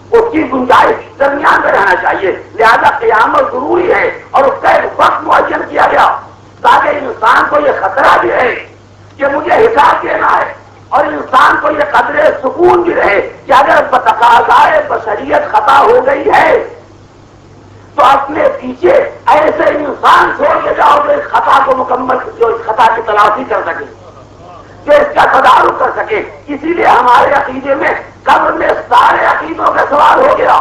اس کی گنجائش درمیان میں رہنا چاہیے. لہذا قیامت ضروری ہے اور اس کا ایک وقت معین کیا گیا تاکہ انسان کو یہ خطرہ بھی رہے کہ مجھے حساب دینا ہے, اور انسان کو یہ قدر سکون بھی رہے کہ اگر بتقاضائے بشریت خطا ہو گئی ہے تو اپنے پیچھے ایسے انسان چھوڑ کے جاؤ جو اس خطا کو مکمل, جو اس خطا کی تلافی کر سکے, جو اس کا تدارک کر سکے. اسی لیے ہمارے عقیدے میں قبر میں سارے عقیدوں کا سوال ہو گیا.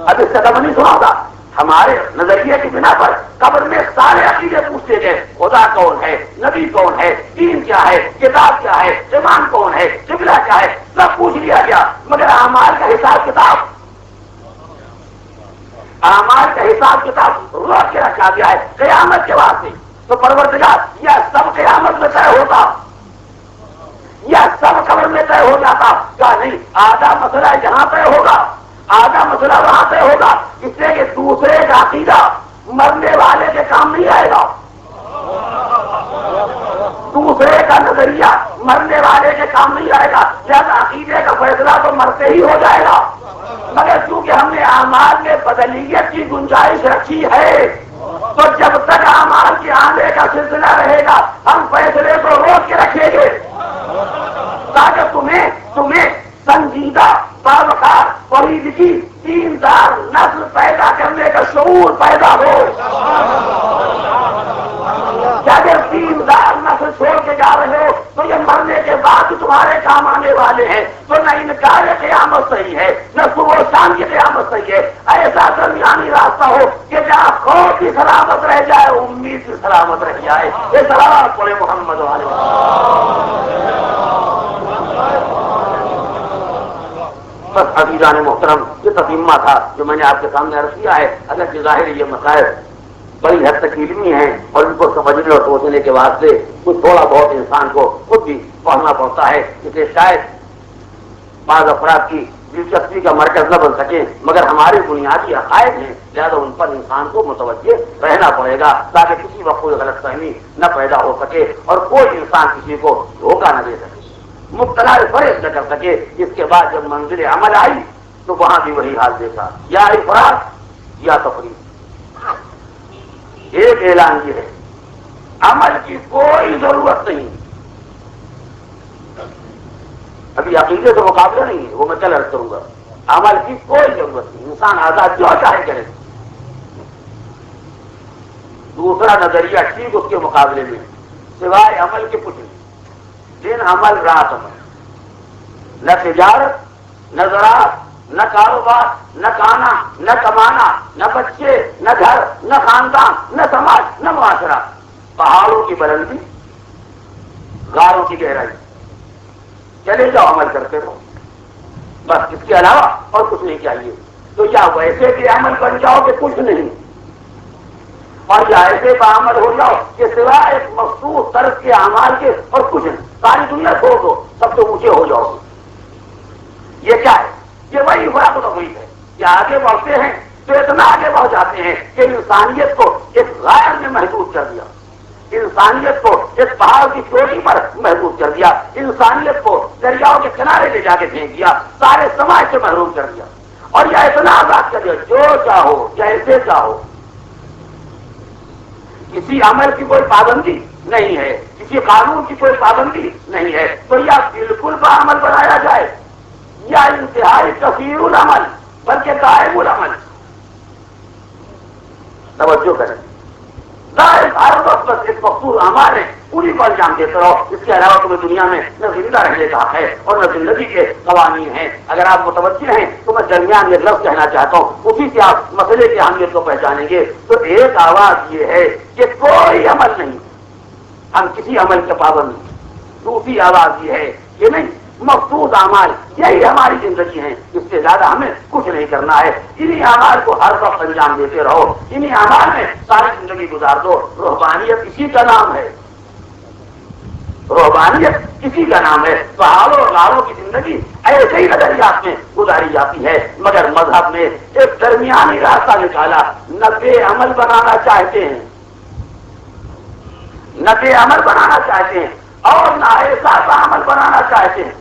اب اس کا قدم نہیں سنا تھا. ہمارے نظریے کی بنا پر قبر میں سارے عقیدے پوچھتے گئے, خدا کون ہے, نبی کون ہے, دین کیا ہے, کتاب کیا ہے, ایمان کون ہے, قبلہ کیا ہے, سب پوچھ لیا گیا. مگر اعمال کا حساب کتاب روک کے رکھا گیا ہے قیامت کے واسطے. تو پروردگار یا سب قیامت میں طے ہوتا یا سب قبر میں طے ہو جاتا, کیا نہیں, آدھا مسئلہ یہاں طے ہوگا, آدھا مسئلہ وہاں طے ہوگا. اس لیے کہ دوسرے کا عقیدہ مرنے والے کے کام نہیں آئے گا, دوسرے کا نظریہ مرنے والے کے کام نہیں آئے گا. لہذا عقیدے کا فیصلہ تو مرتے ہی ہو جائے گا. مگر چونکہ ہم نے اعمال میں بدلیت کی گنجائش رکھی ہے تو جب تک اعمال کے آنے کا سلسلہ رہے گا ہم فیصلے کو روک کے رکھیں گے تاکہ تمہیں سنجیدہ باوقار توحیدی دیندار نسل پیدا کرنے کا شعور پیدا ہو. عمل چھوڑ کے جا رہے ہو تو یہ مرنے کے بعد تمہارے کام آنے والے ہیں. تو نہ انکار قیامت صحیح ہے نہ صبح و شام کی قیامت صحیح ہے. ایسا درمیانی راستہ ہو کہ جہاں خوف کی سلامت رہ جائے, امید کی سلامت رہ جائے. یہ سلامت پڑے محمد والے. بس عزیزان محترم, یہ تقیمہ تھا جو میں نے آپ کے سامنے عرض کیا ہے. اگرچہ ظاہر یہ مسائل بڑی حد تک علمی ہیں اور ان کو سمجھنے اور سوچنے کے واسطے کچھ تھوڑا بہت انسان کو خود بھی پڑھنا پڑتا ہے, اس لیے شاید بعض افراد کی دلچسپی کا مرکز نہ بن سکے, مگر ہمارے بنیادی عقائد ہیں, لہٰذا ان پر انسان کو متوجہ رہنا پڑے گا تاکہ کسی وقت کوئی غلط فہمی نہ پیدا ہو سکے اور کوئی انسان کسی کو دھوکہ نہ دے سکے, مبتلا فریب نہ کر سکے. اس کے بعد جب منزل عمل آئی تو وہاں بھی وہی حال دیکھا, یا افراط یا تفریط. ایک اعلان یہ ہے, عمل کی کوئی ضرورت نہیں. ابھی عقیدے سے مقابلہ نہیں ہے, وہ میں کل عرض کروں گا. عمل کی کوئی ضرورت نہیں, انسان آزاد جو چاہے کرے. دوسرا نظریہ ٹھیک اس کے مقابلے میں, سوائے عمل کے کچھ نہیں. دن عمل رات عمل, نہ تجارت نہ زراعت نہ کاروبار نہ کھانا نہ کمانا نہ بچے نہ گھر نہ خاندان نہ سماج نہ معاشرہ. پہاڑوں کی بلندی غاروں کی گہرائی, چلے جاؤ عمل کرتے رہو, بس اس کے علاوہ اور کچھ نہیں چاہیے. تو یا ویسے بھی عمل بن جاؤ کہ کچھ نہیں, اور یا ایسے بعمل ہو جاؤ کہ سوائے ایک مخصوص طرز کے اعمال کے اور کچھ نہیں. ساری دنیا چھوڑ دو, سب تو اونچے ہو جاؤ. یہ کیا ہے؟ یہ وہی فرق و تفریق ہے کہ آگے بڑھتے ہیں تو اتنا آگے بڑھ جاتے ہیں کہ انسانیت کو ایک غائب میں محدود کر دیا, انسانیت کو ایک پہاڑ کی چوٹی پر محدود کر دیا, انسانیت کو دریاؤں کے کنارے لے جا کے پھینک دیا, سارے سماج سے محروم کر دیا, اور یا اتنا آزاد کر دیا جو چاہو جیسے چاہو. کسی عمل کی کوئی پابندی نہیں ہے, کسی قانون کی کوئی پابندی نہیں ہے. تو یا بالکل بعمل بنایا جائے یا انتہائی کثیر العمل بلکہ دائم العمل. توجہ کریں, دائم ہر وقت بس ایک مخصوص اعمال ہے, پوری کو انجام دیتے رہو. اس کے علاوہ تمہیں دنیا میں نہ زندہ رہنے کا ہے اور نہ زندگی کے قوانین ہیں. اگر آپ متوجہ ہیں تو میں درمیان میں لفظ کہنا چاہتا ہوں, اسی سے آپ مسئلے کی اہمیت کو پہچانیں گے. تو ایک آواز یہ ہے کہ کوئی عمل نہیں, ہم کسی عمل کے پابند نہیں. دوسری آواز یہ ہے کہ نہیں, مخصوص اعمال یہی ہماری زندگی ہے, اس سے زیادہ ہمیں کچھ نہیں کرنا ہے. انہی اعمال کو ہر وقت انجام دیتے رہو, انہی اعمال میں ساری زندگی گزار دو. روحانیت اسی کا نام ہے, روحانیت اسی کا نام ہے. پہاڑوں اور غاروں کی زندگی ایسے ہی نظریات میں گزاری جاتی ہے, مگر مذہب میں ایک درمیانی راستہ نکالا. نہ بے عمل بنانا چاہتے ہیں, نہ بے عمل بنانا چاہتے ہیں, اور نہ ایسا عمل بنانا چاہتے ہیں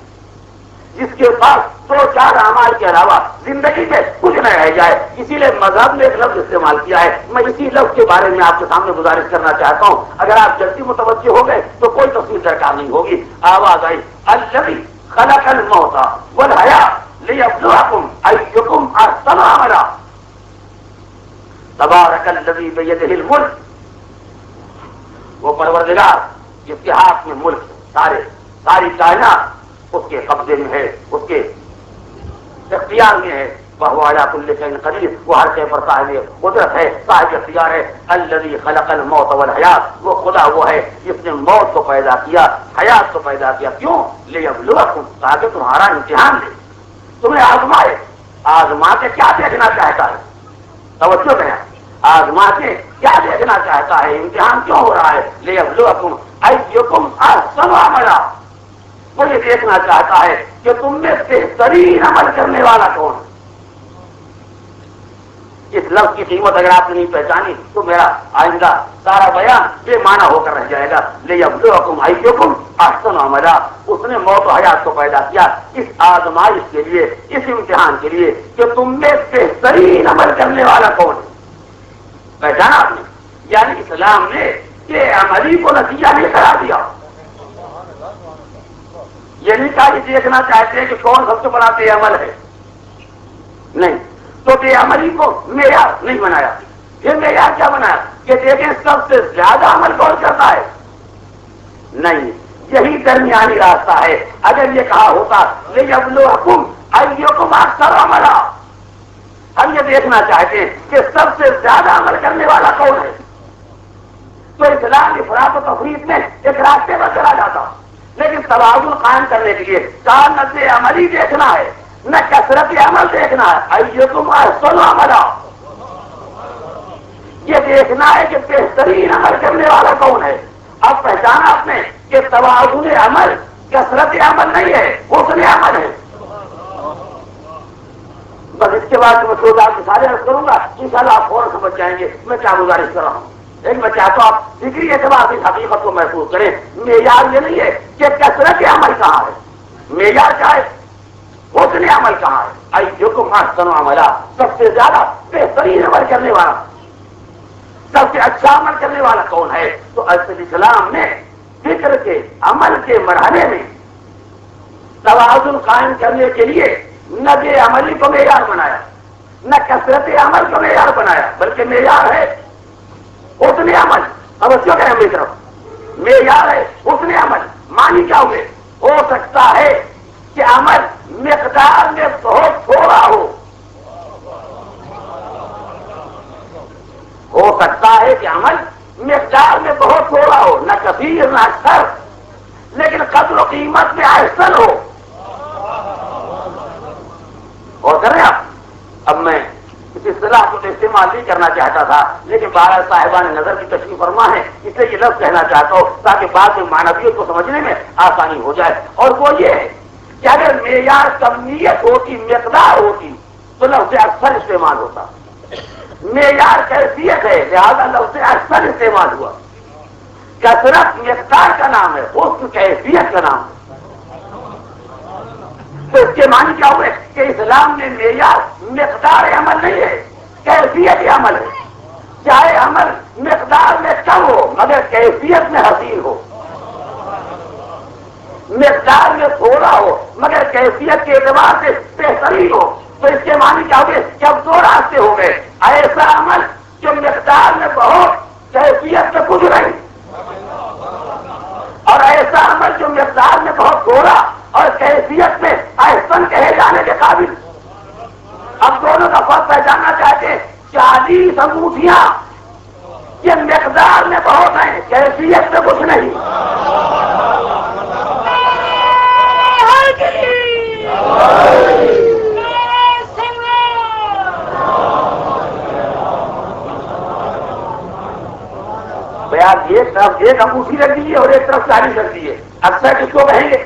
جس کے پاس دو چار اعمال کے علاوہ زندگی میں کچھ نہ رہ جائے. اسی لیے مذہب نے ایک لفظ استعمال کیا ہے, میں اسی لفظ کے بارے میں آپ کے سامنے گزارش کرنا چاہتا ہوں. اگر آپ جلدی متوجہ ہو گئے تو کوئی تفصیل درکار نہیں ہوگی. آواز آئی, الذی خلق الموت والحیاۃ لیبلوکم ایکم احسن عملا, تبارک الذی بیدہ الملک. وہ پروردگار جس کے ہاتھ میں ملک, ساری کائنات اس کے قبضے میں ہے, اس کے اختیار میں ہے. وہو علی کل شیء قدیر, وہ ہر شے پر صاحب قدرت ہے, صاحب اختیار ہے. الذی خلق الموت والحیات, وہ خدا وہ ہے جس نے موت کو پیدا کیا, حیات کو پیدا کیا. کیوں؟ لیبلوکم, تاکہ تمہارا امتحان لے, تمہیں آزمائے. آزما کے کیا دیکھنا چاہتا ہے؟ توجہ کریں, آزما کے کیا دیکھنا چاہتا ہے؟ امتحان کیوں ہو رہا ہے؟ لیبلوکم ایکم احسن عملا, وہ یہ دیکھنا چاہتا ہے کہ تم میں بہترین عمل کرنے والا کون ہے. اس لفظ کی قیمت اگر آپ نے نہیں پہچانی تو میرا آئندہ سارا بیان بے معنی ہو کر رہ جائے گا. لیبلوکم ایکم احسن عملا, اس نے موت و حیات کو پیدا کیا اس آزمائش کے لیے, اس امتحان کے لیے کہ تم میں بہترین عمل کرنے والا کون ہے. پہچانا آپ نے؟ یعنی اسلام نے یہ عملی کو نتیجہ نہیں کرا دیا. یہ نہیں کہا کہ دیکھنا چاہتے ہیں کہ کون سب سے بڑا بے عمل ہے, نہیں. تو بے عملی کو معیار نہیں بنایا. یہ معیار کیا بنایا کہ دیکھیں سب سے زیادہ عمل کون کرتا ہے. نہیں، یہی درمیانی راستہ ہے۔ اگر یہ کہا ہوتا لِیَبْلُوَکُمْ أَیُّکُمْ أَحْسَنُ عَمَلًا، ہم یہ دیکھنا چاہتے ہیں کہ سب سے زیادہ عمل کرنے والا کون ہے، تو اسلام افراط و تفریط میں ایک راستے پر چلا جاتا، لیکن توازن قائم کرنے کے لیے کانت عملی دیکھنا ہے، نہ کثرت عمل دیکھنا ہے۔ ایکم احسن عملا، یہ دیکھنا ہے کہ بہترین عمل کرنے والا کون ہے۔ اب پہچانا آپ نے کہ توازن عمل کثرت عمل نہیں ہے، حسن عمل ہے۔ بس اس کے بعد میں دو آپ مثالیں عرض کروں گا، انشاءاللہ آپ فوراً سمجھ جائیں گے میں کیا گزارش کر رہا ہوں۔ لیکن میں چاہتا ہوں آپ فکری اعتبار سے حقیقت کو محسوس کریں۔ معیار یہ نہیں ہے کہ کثرت عمل کہاں ہے، معیار کیا ہے، حسن عمل کہاں ہے۔ ایکم احسن عملا، سب سے زیادہ بہترین عمل کرنے والا، سب سے اچھا عمل کرنے والا کون ہے؟ تو اسلام نے فکر کے عمل کے مرحلے میں توازن قائم کرنے کے لیے نہ بے عملی کو معیار بنایا، نہ کثرت عمل کو معیار بنایا، بلکہ معیار ہے حسن عمل۔ اب کیوں کہ ہماری طرف معیار ہے حسن عمل، معنی کیا ہوئے؟ ہو سکتا ہے کہ عمل مقدار میں بہت تھوڑا ہو سکتا ہے کہ عمل مقدار میں بہت تھوڑا ہو، نہ کثیر نہ اکثر، لیکن قدر و قیمت میں احسن ہو۔ اور کریں آپ، اب میں اس اصطلاح کو استعمال نہیں کرنا چاہتا تھا، لیکن بارہ صاحبان نظر کی تشریف فرما ہے، اس لیے یہ لفظ کہنا چاہتا ہوں تاکہ بعد میں معنویت کو سمجھنے میں آسانی ہو جائے۔ اور وہ یہ ہے کہ اگر معیار کمیت ہوتی، مقدار ہوتی، تو لفظ اکثر استعمال ہوتا۔ معیار کیفیت ہے، لہذا لفظ اکثر استعمال ہوا۔ کثرت مقدار کا نام ہے، حسن کیفیت کا نام ہے۔ تو اس کے معنی کیا ہوئے کہ اسلام میں معیار مقدار عمل نہیں ہے، کیفیت عمل ہے۔ چاہے عمل مقدار میں کم ہو مگر کیفیت میں حسین ہو، مقدار میں تھوڑا ہو مگر کیفیت کے اعتبار سے بہترین ہو۔ تو اس کے معنی کیا ہوئے کہ اب دو راستے ہو گئے، ایسا عمل جو مقدار میں بہت کیفیت میں کچھ نہیں، اور ایسا عمل جو مقدار میں بہت تھوڑا اور کیفیت میں احسن کہے جانے کے قابل۔ اب دونوں کا فرق پہچاننا چاہتے ہیں۔ 40 انگوٹھیاں یہ مقدار میں بہت ہیں، کیفیت میں کچھ نہیں۔ آپ ایک طرف ایک انگوٹھی رکھ دیجیے اور ایک طرف 40 رکھ دیجیے، اکثر کس کو کہیں گے؟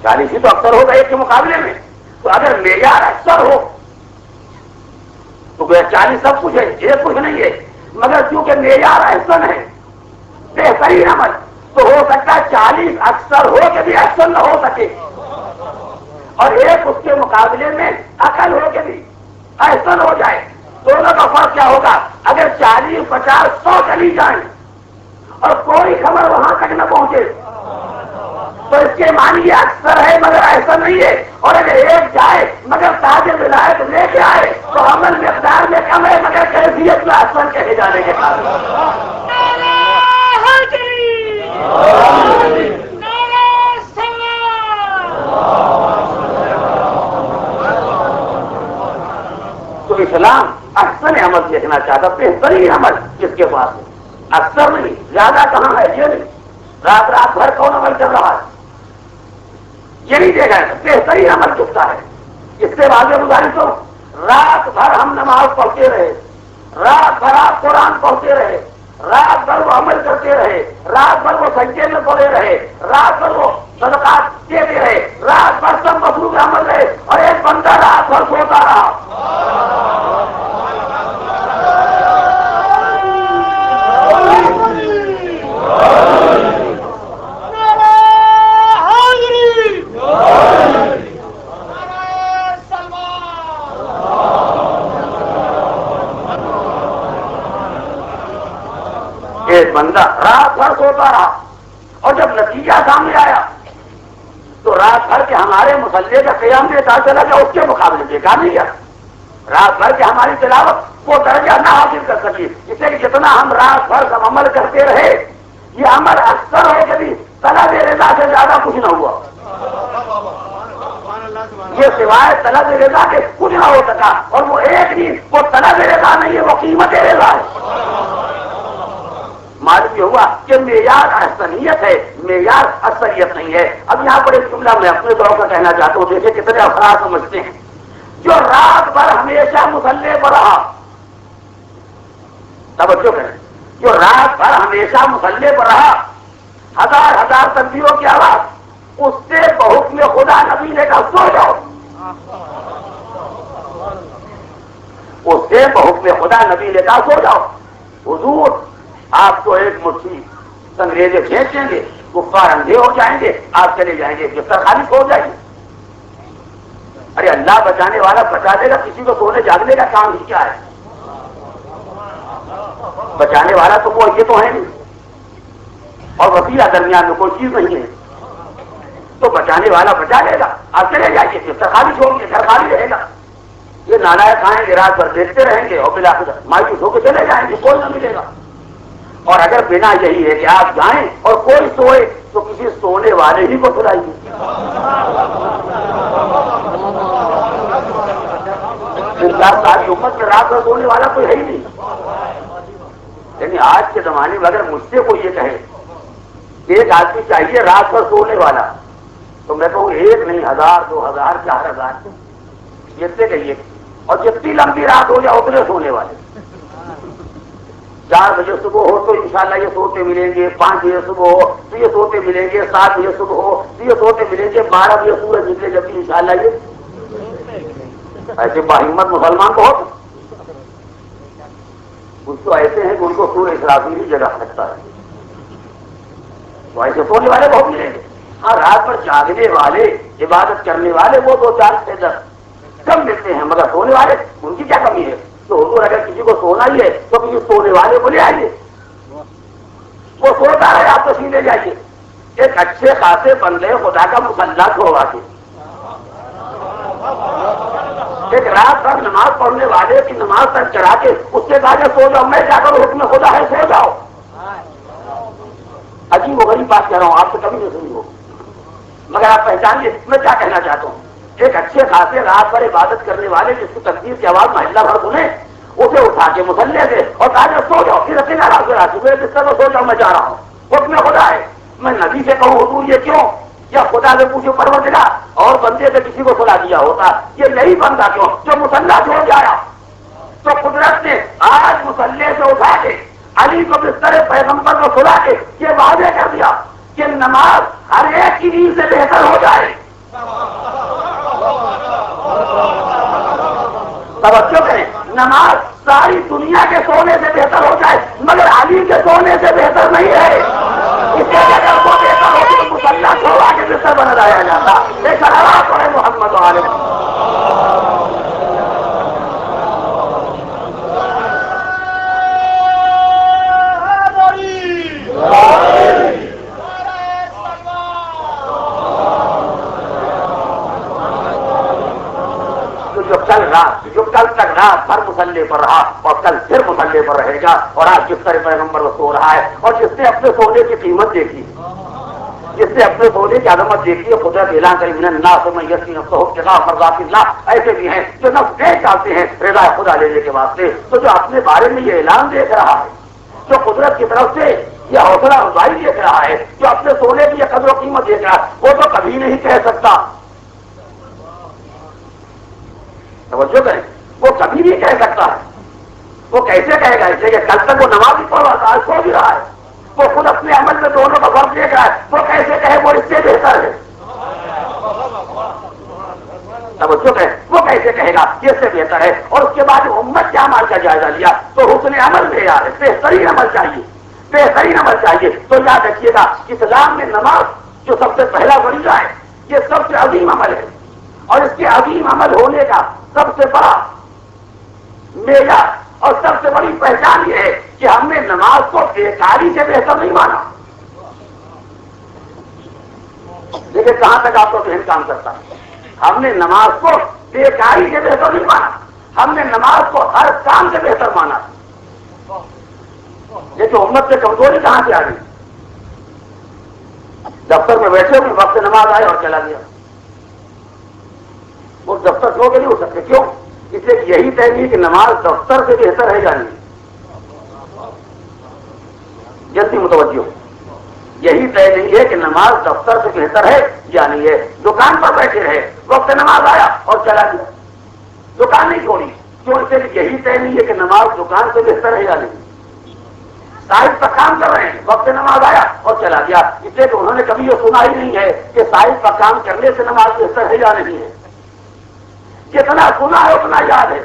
40 ہی تو اکثر ہوگا ایک کے مقابلے میں۔ تو اگر معیار اکثر ہو تو 40 سب کچھ ہے، ایک کچھ نہیں ہے، مگر کیونکہ معیار احسن ہے، بہترین عمل، تو ہو سکتا ہے 40 اکثر ہو کے بھی احسن نہ ہو سکے، اور ایک اس کے مقابلے میں اقل ہو کے بھی احسن ہو جائے۔ دونوں کا فرق کیا ہوگا؟ اگر 40 50 100 چلی جائیں اور کوئی خبر وہاں تک نہ پہنچے تو اس کے معنی یہ اکثر ہے مگر ایسا نہیں ہے، اور اگر ایک جائے مگر تاج ولایت لے کے آئے تو عمل مقدار میں کم ہے مگر کیفیت میں احسن کہے جانے کے قابل۔ تو اسلام احسن عمل دیکھنا چاہتا، بہترین عمل جس کے پاس ہے، اکثر نہیں، زیادہ کہاں ہے یہ نہیں، رات بھر کون عمل کر رہا ہے یہ نہیں دیکھا ہے، بہترین عمل کس کا ہے۔ اس سے واضح گزارش ہو، رات بھر ہم نماز پڑھتے رہے، رات بھر آپ قرآن پڑھتے رہے، رات بھر وہ عمل کرتے رہے، رات بھر وہ سجدے میں پڑے رہے، رات بھر وہ صدقات دیتے رہے، رات بھر سب مصروف عمل رہے، اور ایک بندہ رات بھر سوتا رہا۔ ایک بندہ رات بھر سوتا رہا، اور جب نتیجہ سامنے آیا تو رات بھر کے ہمارے مسلح کا قیام میں پتا چلا کہ اس کے مقابلے بیکار نہیں گیا، رات بھر کے ہماری تلاوت وہ درجہ نہ حاصل کر سکی، اس لیے کہ جتنا ہم رات بھر کا عمل کرتے رہے یہ عمل اکثر ہے کبھی طلب رضا سے زیادہ کچھ نہ ہوا، یہ سوائے طلب رضا کے کچھ نہ ہو سکا، اور وہ ایک نہیں، وہ طلب رضا نہیں ہے، وہ قیمت رضا ہے۔ معلوم یہ ہوا کہ معیار احسنیت ہے، معیار اثریت نہیں ہے۔ اب یہاں پر ایک جملہ میں اپنے طور کا کہنا چاہتا ہوں، دیکھیں کتنے افراد سمجھتے ہیں۔ جو رات بھر ہمیشہ مصلی پر رہا، توجہ کریں، جو رات بھر ہمیشہ مصلی پر رہا، ہزار ہزار تکبیروں کی آواز، اس سے بحکم خدا نبی نے کہا سو جاؤ، اس سے بحکم خدا نبی نے کہا سو جاؤ۔ حضور آپ کو ایک مٹھی انگریزے کھینچ دیں گے، کفار اندھے ہو جائیں گے، آپ چلے جائیں گے، بستر خالی ہو جائے گی۔ ارے اللہ بچانے والا بچا دے گا، کسی کو سونے جاگنے کا کام ہی کیا ہے؟ بچانے والا تو وہ یہ تو ہے نہیں، اور وسیلہ درمیان میں کوئی چیز نہیں ہے، تو بچانے والا بچا لے گا، آپ چلے جائیے، بستر خالی چھوڑ کے گھر خالی رہے گا۔ یہ نالائق آئیں گے، رات بھر دیکھتے رہیں گے اور بالآخر مایوس ہو کے چلے جائیں گے، کوئی نہ ملے گا۔ اور اگر بنا یہی ہے کہ آپ جائیں اور کوئی سوئے تو کسی سونے والے ہی کو سلائیے۔ ساری امت میں رات بھر سونے والا کوئی ہے ہی نہیں۔ یعنی آج کے زمانے میں اگر مجھ سے کوئی یہ کہے کہ ایک آدمی چاہیے رات بھر سونے والا، تو میں کہوں ایک نہیں، 1000 2000 4000 جتنے کہیے، اور جتنی لمبی رات ہو جائے اتنے سونے والے۔ 4 بجے صبح ہو تو انشاءاللہ یہ سوتے ملیں گے، 5 بجے صبح ہو تو یہ سوتے ملیں گے، 7 بجے صبح ہو تو یہ سوتے ملیں گے، 12 بجے سورج نکلے جب بھی انشاءاللہ یہ ایسے باہمت مسلمان تو ہو، کچھ تو ایسے ہیں کہ ان کو سورج اسرافیل ہی جگہ سکتا ہے، تو ایسے سونے والے بہت ملیں گے۔ ہاں رات پر جاگنے والے، عبادت کرنے والے وہ 2 4 سے 10 کم ملتے ہیں، مگر سونے والے ان کی کیا کمی ہے؟ تو حضور اگر کسی کو سونا ہی ہے تو کسی سونے والے کو لے آئیے، وہ سوتا ہے، آپ تشریف لے جائیے۔ ایک اچھے خاصے بندے خدا کا مسلح چھوڑوا کے، ایک رات بھر نماز پڑھنے والے کی نماز تک چڑھا کے اس کے بعد سو جاؤ، میں کیا کروں، حکم خدا ہے سو جاؤ۔ عجیب و غریب بات کہہ رہا ہوں، آپ سے کبھی نہیں سنی ہو، مگر آپ پہچانیے میں کیا کہنا چاہتا ہوں۔ ایک اچھے خاصے رات بھر عبادت کرنے والے جس کی تکبیر کی آواز محلہ بھر سنے، اسے اٹھا کے مسلح سے اور کہا سو جاؤ، پھر اکیلا بستر میں سو جاؤ، میں جا رہا ہوں، حکم خدا ہے۔ میں نبی سے کہوں حضور یہ کیوں، یا خدا سے پوچھو پروردگار اور بندے سے کسی کو سلا دیا ہوتا، یہ نہیں بندہ کیوں جو مسلح چھوڑ جایا؟ تو قدرت نے آج مسلح سے اٹھا کے علی کو بستر پیغمبر کو سلا کے یہ واضح کر دیا کہ نماز ہر ایک کی نیند سے بہتر ہو جائے۔ توجہ کریں، نماز ساری دنیا کے سونے سے بہتر ہو جائے مگر علی کے سونے سے بہتر نہیں ہے۔ اس کے اگر وہ بہتر ہو تو مسلح چھوڑا کے بستر بنایا جاتا۔ ایک شرارت ہے محمد عالم۔ جو کل تک رات بھر مسلح پر رہا اور کل پھر مسلح پر رہے گا، اور آج جس طرح پیغمبر سو رہا ہے، اور جس نے اپنے سونے کی قیمت دیکھی، جس نے اپنے سونے کی عظمت دیکھی ہے، خدا اعلان کری من الناس من یشری نفسہ ابتغاء مرضات اللہ، ایسے بھی ہیں جو نفس دیکھ چاہتے ہیں رضا خدا لینے کے واسطے۔ تو جو اپنے بارے میں یہ اعلان دیکھ رہا ہے، جو قدرت کی طرف سے یہ حوصلہ افزائی دیکھ رہا ہے، جو اپنے سونے کی یہ قدر و قیمت دیکھ رہا ہے، وہ تو کبھی نہیں کہہ سکتا، توجہ کریں، وہ کبھی نہیں کہہ سکتا ہے۔ وہ کیسے کہے گا؟ اس لیے کہ کل تک وہ نماز ہی پڑھ رہا تھا، آج سو بھی رہا ہے، وہ خود اپنے عمل میں دونوں کا فرق دیکھ رہا ہے، وہ کیسے کہے وہ اس سے بہتر ہے؟ توجہ کریں، وہ کیسے کہے گا یہ سے بہتر ہے؟ اور اس کے بعد امت کے اعمال کا جائزہ لیا تو حسن عمل میں یار بہترین عمل چاہیے، بہترین عمل چاہیے۔ تو یاد رکھیے گا اسلام میں نماز جو سب سے پہلا فریضہ ہے، یہ سب سے عظیم عمل ہے، اور اس کے عظیم عمل ہونے کا سب سے بڑا معیار اور سب سے بڑی پہچان یہ ہے کہ ہم نے نماز کو بیکاری سے بہتر نہیں مانا۔ لیکن کہاں تک آپ کو ذہن کام کرتا ہے؟ ہم نے نماز کو بیکاری سے بہتر نہیں مانا، ہم نے نماز کو ہر کام سے بہتر مانا۔ لیکن امت سے کمزوری کہاں سے آ گئی؟ دفتر میں بیٹھے ہوئے وقت نماز آئے اور چلا گیا. وہ دفتر کیوں کے نہیں ہو سکتے؟ کیوں؟ اس لیے یہی طے نہیں کہ نماز دفتر سے بہتر ہے یا نہیں. جلدی متوجہ. یہی طے نہیں ہے کہ نماز دفتر سے بہتر ہے یا نہیں ہے. دکان پر بیٹھے رہے، وقت نماز آیا اور چلا گیا، دکان نہیں چھوڑی. کیوں؟ اس لیے یہی طے نہیں ہے کہ نماز دکان سے بہتر ہے یا نہیں. سائٹ پر کام کر رہے ہیں، وقت نماز آیا اور چلا گیا، اس لیے کہ انہوں نے کبھی یہ سنا ہی نہیں ہے کہ سائٹ پر کام کرنے سے نماز بہتر ہے یا نہیں ہے. جتنا سنا ہے اتنا یاد ہے.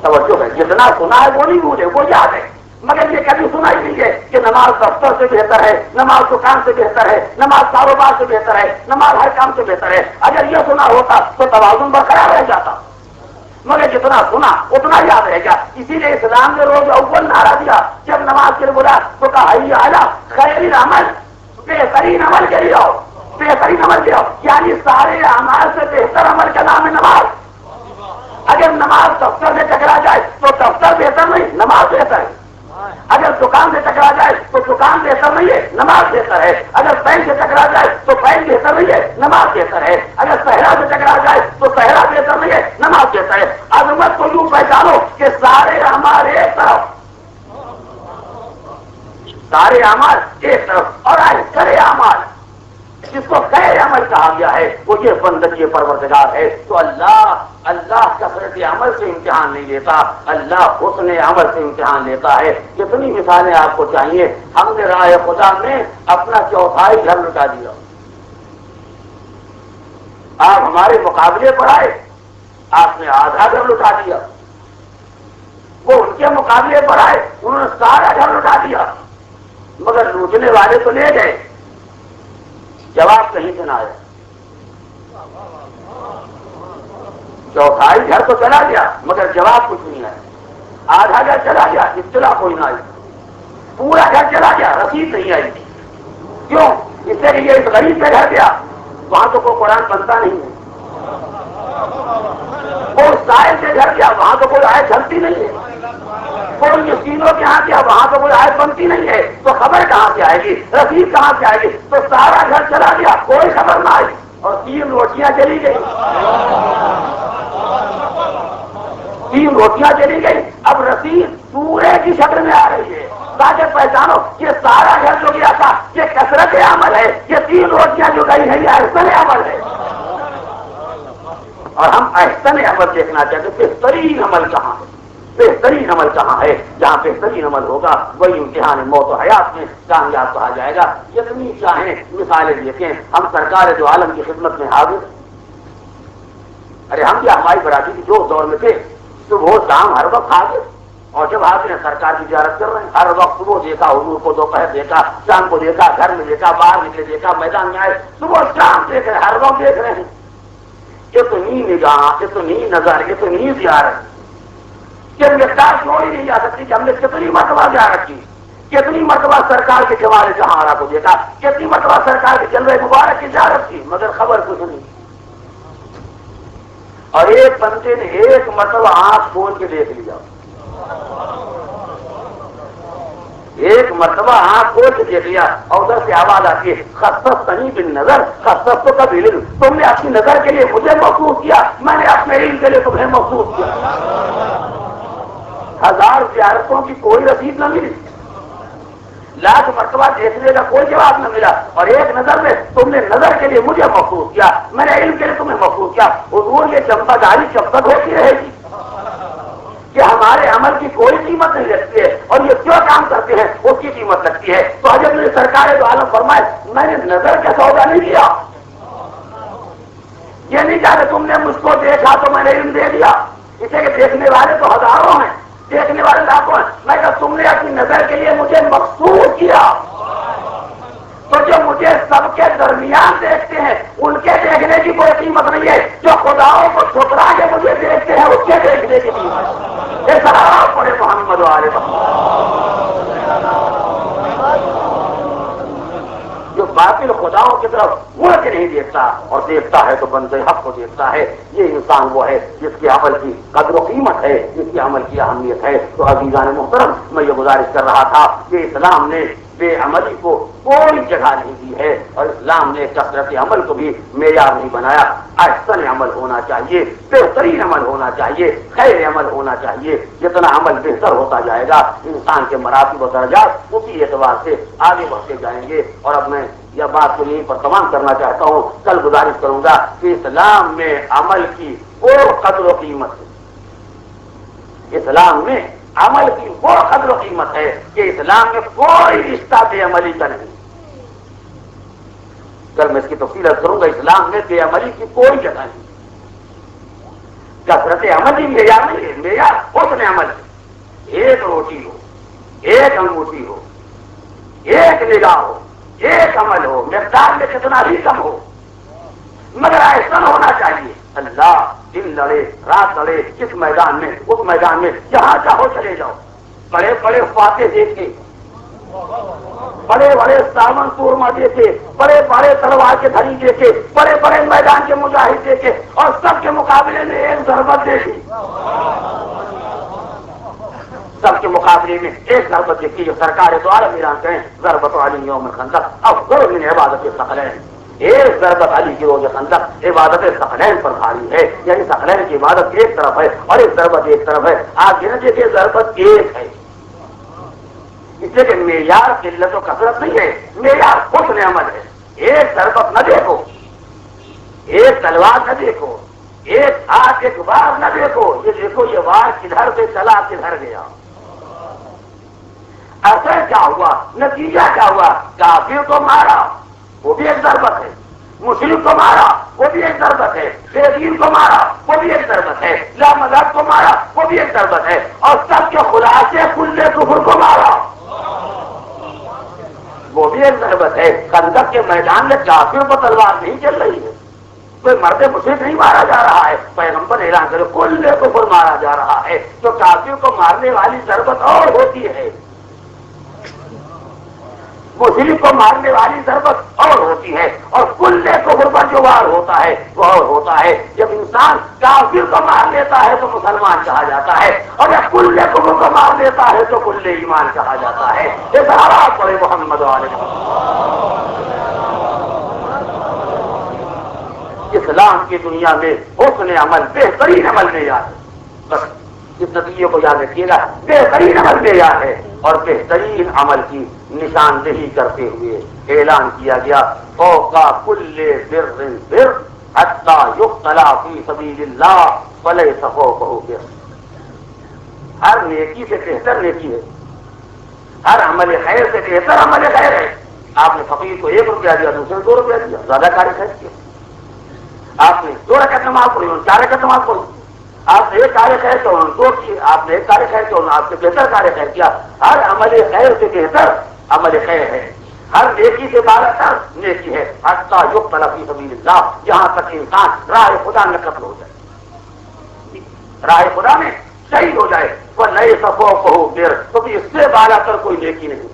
توجہ ہے، جتنا سنا ہے وہ نہیں بھولے، وہ یاد ہے. مگر یہ کبھی سنا ہی نہیں ہے کہ نماز دفتر سے بہتر ہے، نماز دکان سے بہتر ہے، نماز کاروبار سے بہتر ہے، نماز ہر کام سے بہتر ہے. اگر یہ سنا ہوتا تو توازن برقرار رہ جاتا. مگر جتنا سنا اتنا یاد رہ گیا. اسی لیے اسلام نے روز اول نعرہ دیا جب نماز کے لیے بولا تو کہا حی علی خیر العمل، بہترین عمل کے لیے آؤ، بہترین عمل کے آؤ. یعنی سارے اعمال سے بہتر عمل کا نام ہے نماز. اگر نماز دفتر سے ٹکرا جائے تو دفتر بہتر نہیں، نماز بہتر ہے. اگر دکان سے ٹکرا جائے تو دکان بہتر نہیں ہے، نماز بہتر ہے. اگر بینک سے ٹکرا جائے تو بینک بہتر نہیں ہے، نماز بہتر ہے. اگر صحرا سے ٹکرا جائے تو صحرا بہتر نہیں ہے، نماز بہتر ہے. عظمت کو یوں پہچانو کہ سارے اعمال ایک طرف، سارے اعمال ایک طرف، اور اکثر اعمال جس کو خیر عمل کہا گیا ہے وہ یہ بندگی پروردگار ہے. تو اللہ کثرت عمل سے امتحان نہیں لیتا، اللہ حسن عمل سے امتحان لیتا ہے. کتنی مثالیں آپ کو چاہیے. ہم نے راہ خدا میں اپنا چوتھائی گھر لٹا دیا. آپ ہمارے مقابلے پر آئے، آپ نے آدھا گھر لٹا دیا. وہ ان کے مقابلے پر آئے، انہوں نے سارا گھر لٹا دیا. مگر لوٹنے والے تو لے گئے، جواب کہیں سے نہ آیا. چوتھائی گھر تو چلا گیا مگر جواب کچھ نہیں آیا. آدھا گھر چلا گیا، اطلاع کوئی نہ آئی. پورا گھر چلا گیا، رسید نہیں آئی. کیوں؟ اس سے کہ یہ اس غریب پہ گھر گیا، وہاں تو کوئی قرآن بنتا نہیں ہے. وہ سائل سے گھر گیا، وہاں تو کوئی آیت چلتی نہیں ہے. کوئی مسکینوں کے ہاں گیا، وہاں تو کوئی آیت بنتی نہیں ہے. تو خبر کہاں سے آئے گی؟ رسید کہاں سے آئے گی؟ تو سارا گھر چلا گیا، کوئی خبر نہ آئی اور 3 روٹیاں چلی گئی. 3 روٹیاں چلی گئی. اب رسید پورے کی شکل میں آ رہی ہے تاکہ پہچانو یہ سارا گھر جو گیا تھا یہ کثرت عمل ہے، یہ 3 روٹیاں جو گئی ہیں یہ احسن عمل ہے. اور ہم احسن عمل دیکھنا چاہتے ہیں. بہترین عمل کہاں ہے؟ بہترین عمل کہاں ہے؟ جہاں بہترین عمل ہوگا وہی امتحان موت و حیات میں کامیاب کہا جائے گا. جتنی چاہیں مثالیں دیکھیں. ہم سرکار دو عالم کی خدمت میں حاضر. ارے ہم کیا، ہماری برادری کی جو دور میں تھے صبح شام ہر وقت حاضر. اور جب حاضر ہیں سرکار کی زیارت کر رہے ہیں، ہر وقت صبح دیکھا حضور کو، دوپہر دیکھا، شام کو دیکھا، گھر میں دیکھا، باہر نکلے دیکھا، میدان میں آئے، صبح شام دیکھ رہے ہیں، ہر وقت دیکھ رہے ہیں. اتنی نگاہ، اتنی نظر، اتنی زیارت کہ مقدار چھوڑ ہی نہیں جا سکتی کہ ہم نے کتنی مرتبہ زیارت کی، کتنی مرتبہ سرکار کے جوارے جہاں کو دیکھا، کتنی مرتبہ سرکار کے جلوے مبارک کی زیارت کی، مگر خبر کچھ نہیں. اور ایک بندے نے ایک مرتبہ آنکھ کھول کے دیکھ لیا، ایک مرتبہ آنکھ کھول کے دیکھ لیا اور ادھر سے آواز آتی ہے خصصتنی بالنظر خصصتک بالعلم. تم نے اپنی نظر کے لیے مجھے مخصوص کیا، میں نے اپنے علم کے لیے تمہیں مخصوص کیا. 1000 زیارتوں کی کوئی رسید نہ ملی، 1,00,000 مرتبہ دیکھنے کا کوئی جواب نہ ملا، اور ایک نظر میں تم نے نظر کے لیے مجھے مخصوص کیا، میں نے علم کے لیے تمہیں مخصوص کیا. حضور یہ چمکداری کب تک ہوتی رہے گی کہ ہمارے عمل کی کوئی قیمت نہیں رکھتی ہے اور یہ جو کام کرتے ہیں اس کی قیمت لگتی ہے. تو حضرت نے سرکار دو عالم فرمائے میں نے نظر کا سودا نہیں کیا. یہ نہیں کہا کہ تم نے مجھ کو دیکھا تو میں نے علم دے دیا. اسے کہ دیکھنے والے تو ہزاروں ہیں، دیکھنے والے لاکھوں ہیں، میں کہا تم نے اپنی نظر کے لیے مجھے مخصوص کیا. تو جو مجھے سب کے درمیان دیکھتے ہیں ان کے دیکھنے کی کوئی قیمت نہیں ہے، جو خداؤں کو ٹھکرا کے مجھے دیکھتے ہیں اس کے دیکھنے کی قیمت. یہ سلام پڑھے محمد والے جو باطل خداؤں کی طرف مڑ کے نہیں دیکھتا، اور دیکھتا ہے تو بندے حق کو دیکھتا ہے۔ یہ انسان وہ ہے جس کے عمل کی قدر و قیمت ہے، جس کے عمل کی اہمیت ہے۔ تو عزیزان محترم، میں یہ گزارش کر رہا تھا کہ اسلام نے بے عملی کو کوئی جگہ نہیں دی ہے، اور اسلام نے کثرت عمل کو بھی معیار نہیں بنایا۔ احسن عمل ہونا چاہیے، بہترین عمل ہونا چاہیے، خیر عمل ہونا چاہیے۔ جتنا عمل بہتر ہوتا جائے گا انسان کے مراتب و درجات اسی اعتبار سے آگے بڑھتے جائیں گے۔ اور اب میں یہ بات کو یہیں پر تمام کرنا چاہتا ہوں، کل گزارش کروں گا کہ اسلام میں عمل کی وہ قدر و قیمت ہے، اسلام میں عمل کی وہ قدر و قیمت ہے کہ اسلام میں کوئی رشتہ بے عملی کا نہیں۔ کل میں اس کی تفصیل کروں گا، اسلام میں بے عملی کی کوئی جگہ نہیں۔ کثرت عمل ہی معیار نہیں ہے، معیار حسن عمل ہے۔ ایک روٹی ہو، ایک انگوٹھی ہو، ایک نگاہ ہو، ایک عمل ہو، مقدار میں کتنا بھی کم ہو، مگر ایسا ہونا چاہیے اللہ دن لڑے رات لڑے، کس میدان میں اس میدان میں جہاں چاہو چلے جاؤ، بڑے بڑے فاتح دیکھے، بڑے بڑے ساون سورما دیکھے، بڑے بڑے تلوار کے دھری دیکھے، بڑے بڑے میدان کے مجاہد دیکھے، اور سب کے مقابلے میں ایک ضربت دیکھی، سب کے مقابلے میں ایک ضربت دیکھی جو سرکار دو عالم ایران کہیں ضربت علی یوم الخندق افضل من عبادت الثقلین۔ ایک ضربت علی کی روز خندق عبادت ثقلین پر بھاری ہے، یعنی ثقلین کی عبادت ایک طرف ہے اور ایک ضربت ایک طرف ہے۔ آپ یہ نہ دیکھیں ضربت ایک ہے، اس لیے کہ معیار قلت و کثرت نہیں ہے، معیار حسن عمل ہے۔ ایک ضربت نہ دیکھو، ایک تلوار نہ دیکھو، ایک ہاتھ ایک وار نہ دیکھو، یہ دیکھو یہ وار کدھر سے چلا کدھر گیا، اثر کیا ہوا، نتیجہ کیا ہوا۔ کافر کو مارا وہ بھی ایک ضربت ہے، مشرک کو مارا وہ بھی ایک ضربت ہے، بے دین کو مارا وہ بھی ایک ضربت ہے، لا مذہب کو مارا وہ بھی ایک ضربت ہے، اور سب کے خلاصے کلے کفر کو مارا وہ بھی ایک ضربت ہے۔ خندق کے میدان میں کافر کو تلوار نہیں چل رہی ہے، کوئی مرد مشرک نہیں مارا جا رہا ہے، پیغمبر اعلان کرے کلے کفر مارا جا رہا ہے۔ تو کافر کو مارنے والی ضربت اور ہوتی ہے، مشرک کو مارنے والی ضربت اور ہوتی ہے، اور کل کفر پر جو وار ہوتا ہے وہ اور ہوتا ہے۔ جب انسان کافر کو مار لیتا ہے تو مسلمان کہا جاتا ہے، اور جب کل کفر کو مار لیتا ہے تو کل ایمان کہا جاتا ہے۔ یہ سارا پڑے محمد علیہ اسلام کی دنیا میں حسن عمل بہترین عمل میں یاد ہے، بس اس نتیجے کو یاد رکھیے گا، بہترین عمل میں یاد ہے۔ اور بہترین عمل کی نشاندہی کرتے ہوئے اعلان کیا گیا فوق کل بر بر حتی یقتل فی سبیل اللہ فلیس فوقہ بر۔ ہر نیکی سے بہتر نیکی ہے، ہر عمل خیر سے بہتر عمل خیر ہے۔ آپ نے فقیر کو 1 روپیہ دیا، دوسرے 2 روپیہ دیا، زیادہ کاری خیر کیا۔ آپ نے 2 رکعت نماز پڑھی، 4 رکعت نماز پڑھی، آپ نے ایک کار خیر کیا، انہوں نے 2 کی، آپ نے ایک کار خیر کیا، انہوں نے آپ سے بہتر کار خیر کیا۔ ہر عمل خیر سے بہتر عمل خیر ہے، ہر نیکی سے بالاتر نیکی ہے۔ حتی یقتل فی سبیل اللہ، یہاں تک انسان راہ خدا میں قتل ہو جائے، راہ خدا میں شہید ہو جائے، وہ نئے صفوں کو پھر تو بھی اس سے بالاتر کوئی نیکی نہیں۔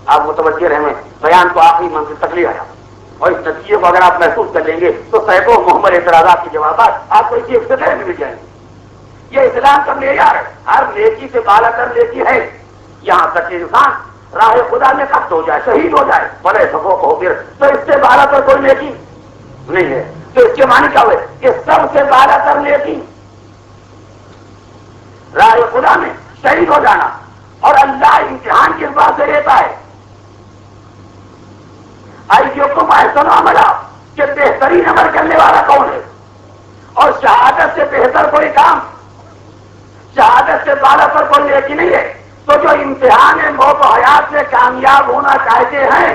آپ متوجہ رہیں، بیان کو آخری منزل تک لے آیا، اور اس نتیجے کو اگر آپ محسوس کر لیں گے تو سینکڑوں محمد اعتراضات کے جوابات آپ کو اسی افتتاح میں مل جائیں گے۔ یہ اسلام کا معیار ہے، ہر نیکی سے بالا کر نیکی ہے، یہاں تک کہ انسان راہ خدا میں قتل ہو جائے، شہید ہو جائے، بڑے سفوں کو پھر تو اس سے بالا کر کوئی نیکی نہیں ہے۔ تو اس کے معنی کیا ہوئے کہ سب سے بالا کر نیکی راہ خدا میں شہید ہو جانا، اور اللہ امتحان کس بات سے لیتا ہے، ایکم احسن عملا، کہ بہترین عمل کرنے والا کون ہے، اور شہادت سے بہتر کوئی کام، شہادت سے بالا پر کوئی نیکی نہیں ہے۔ تو جو امتحان موت و حیات سے کامیاب ہونا چاہتے ہیں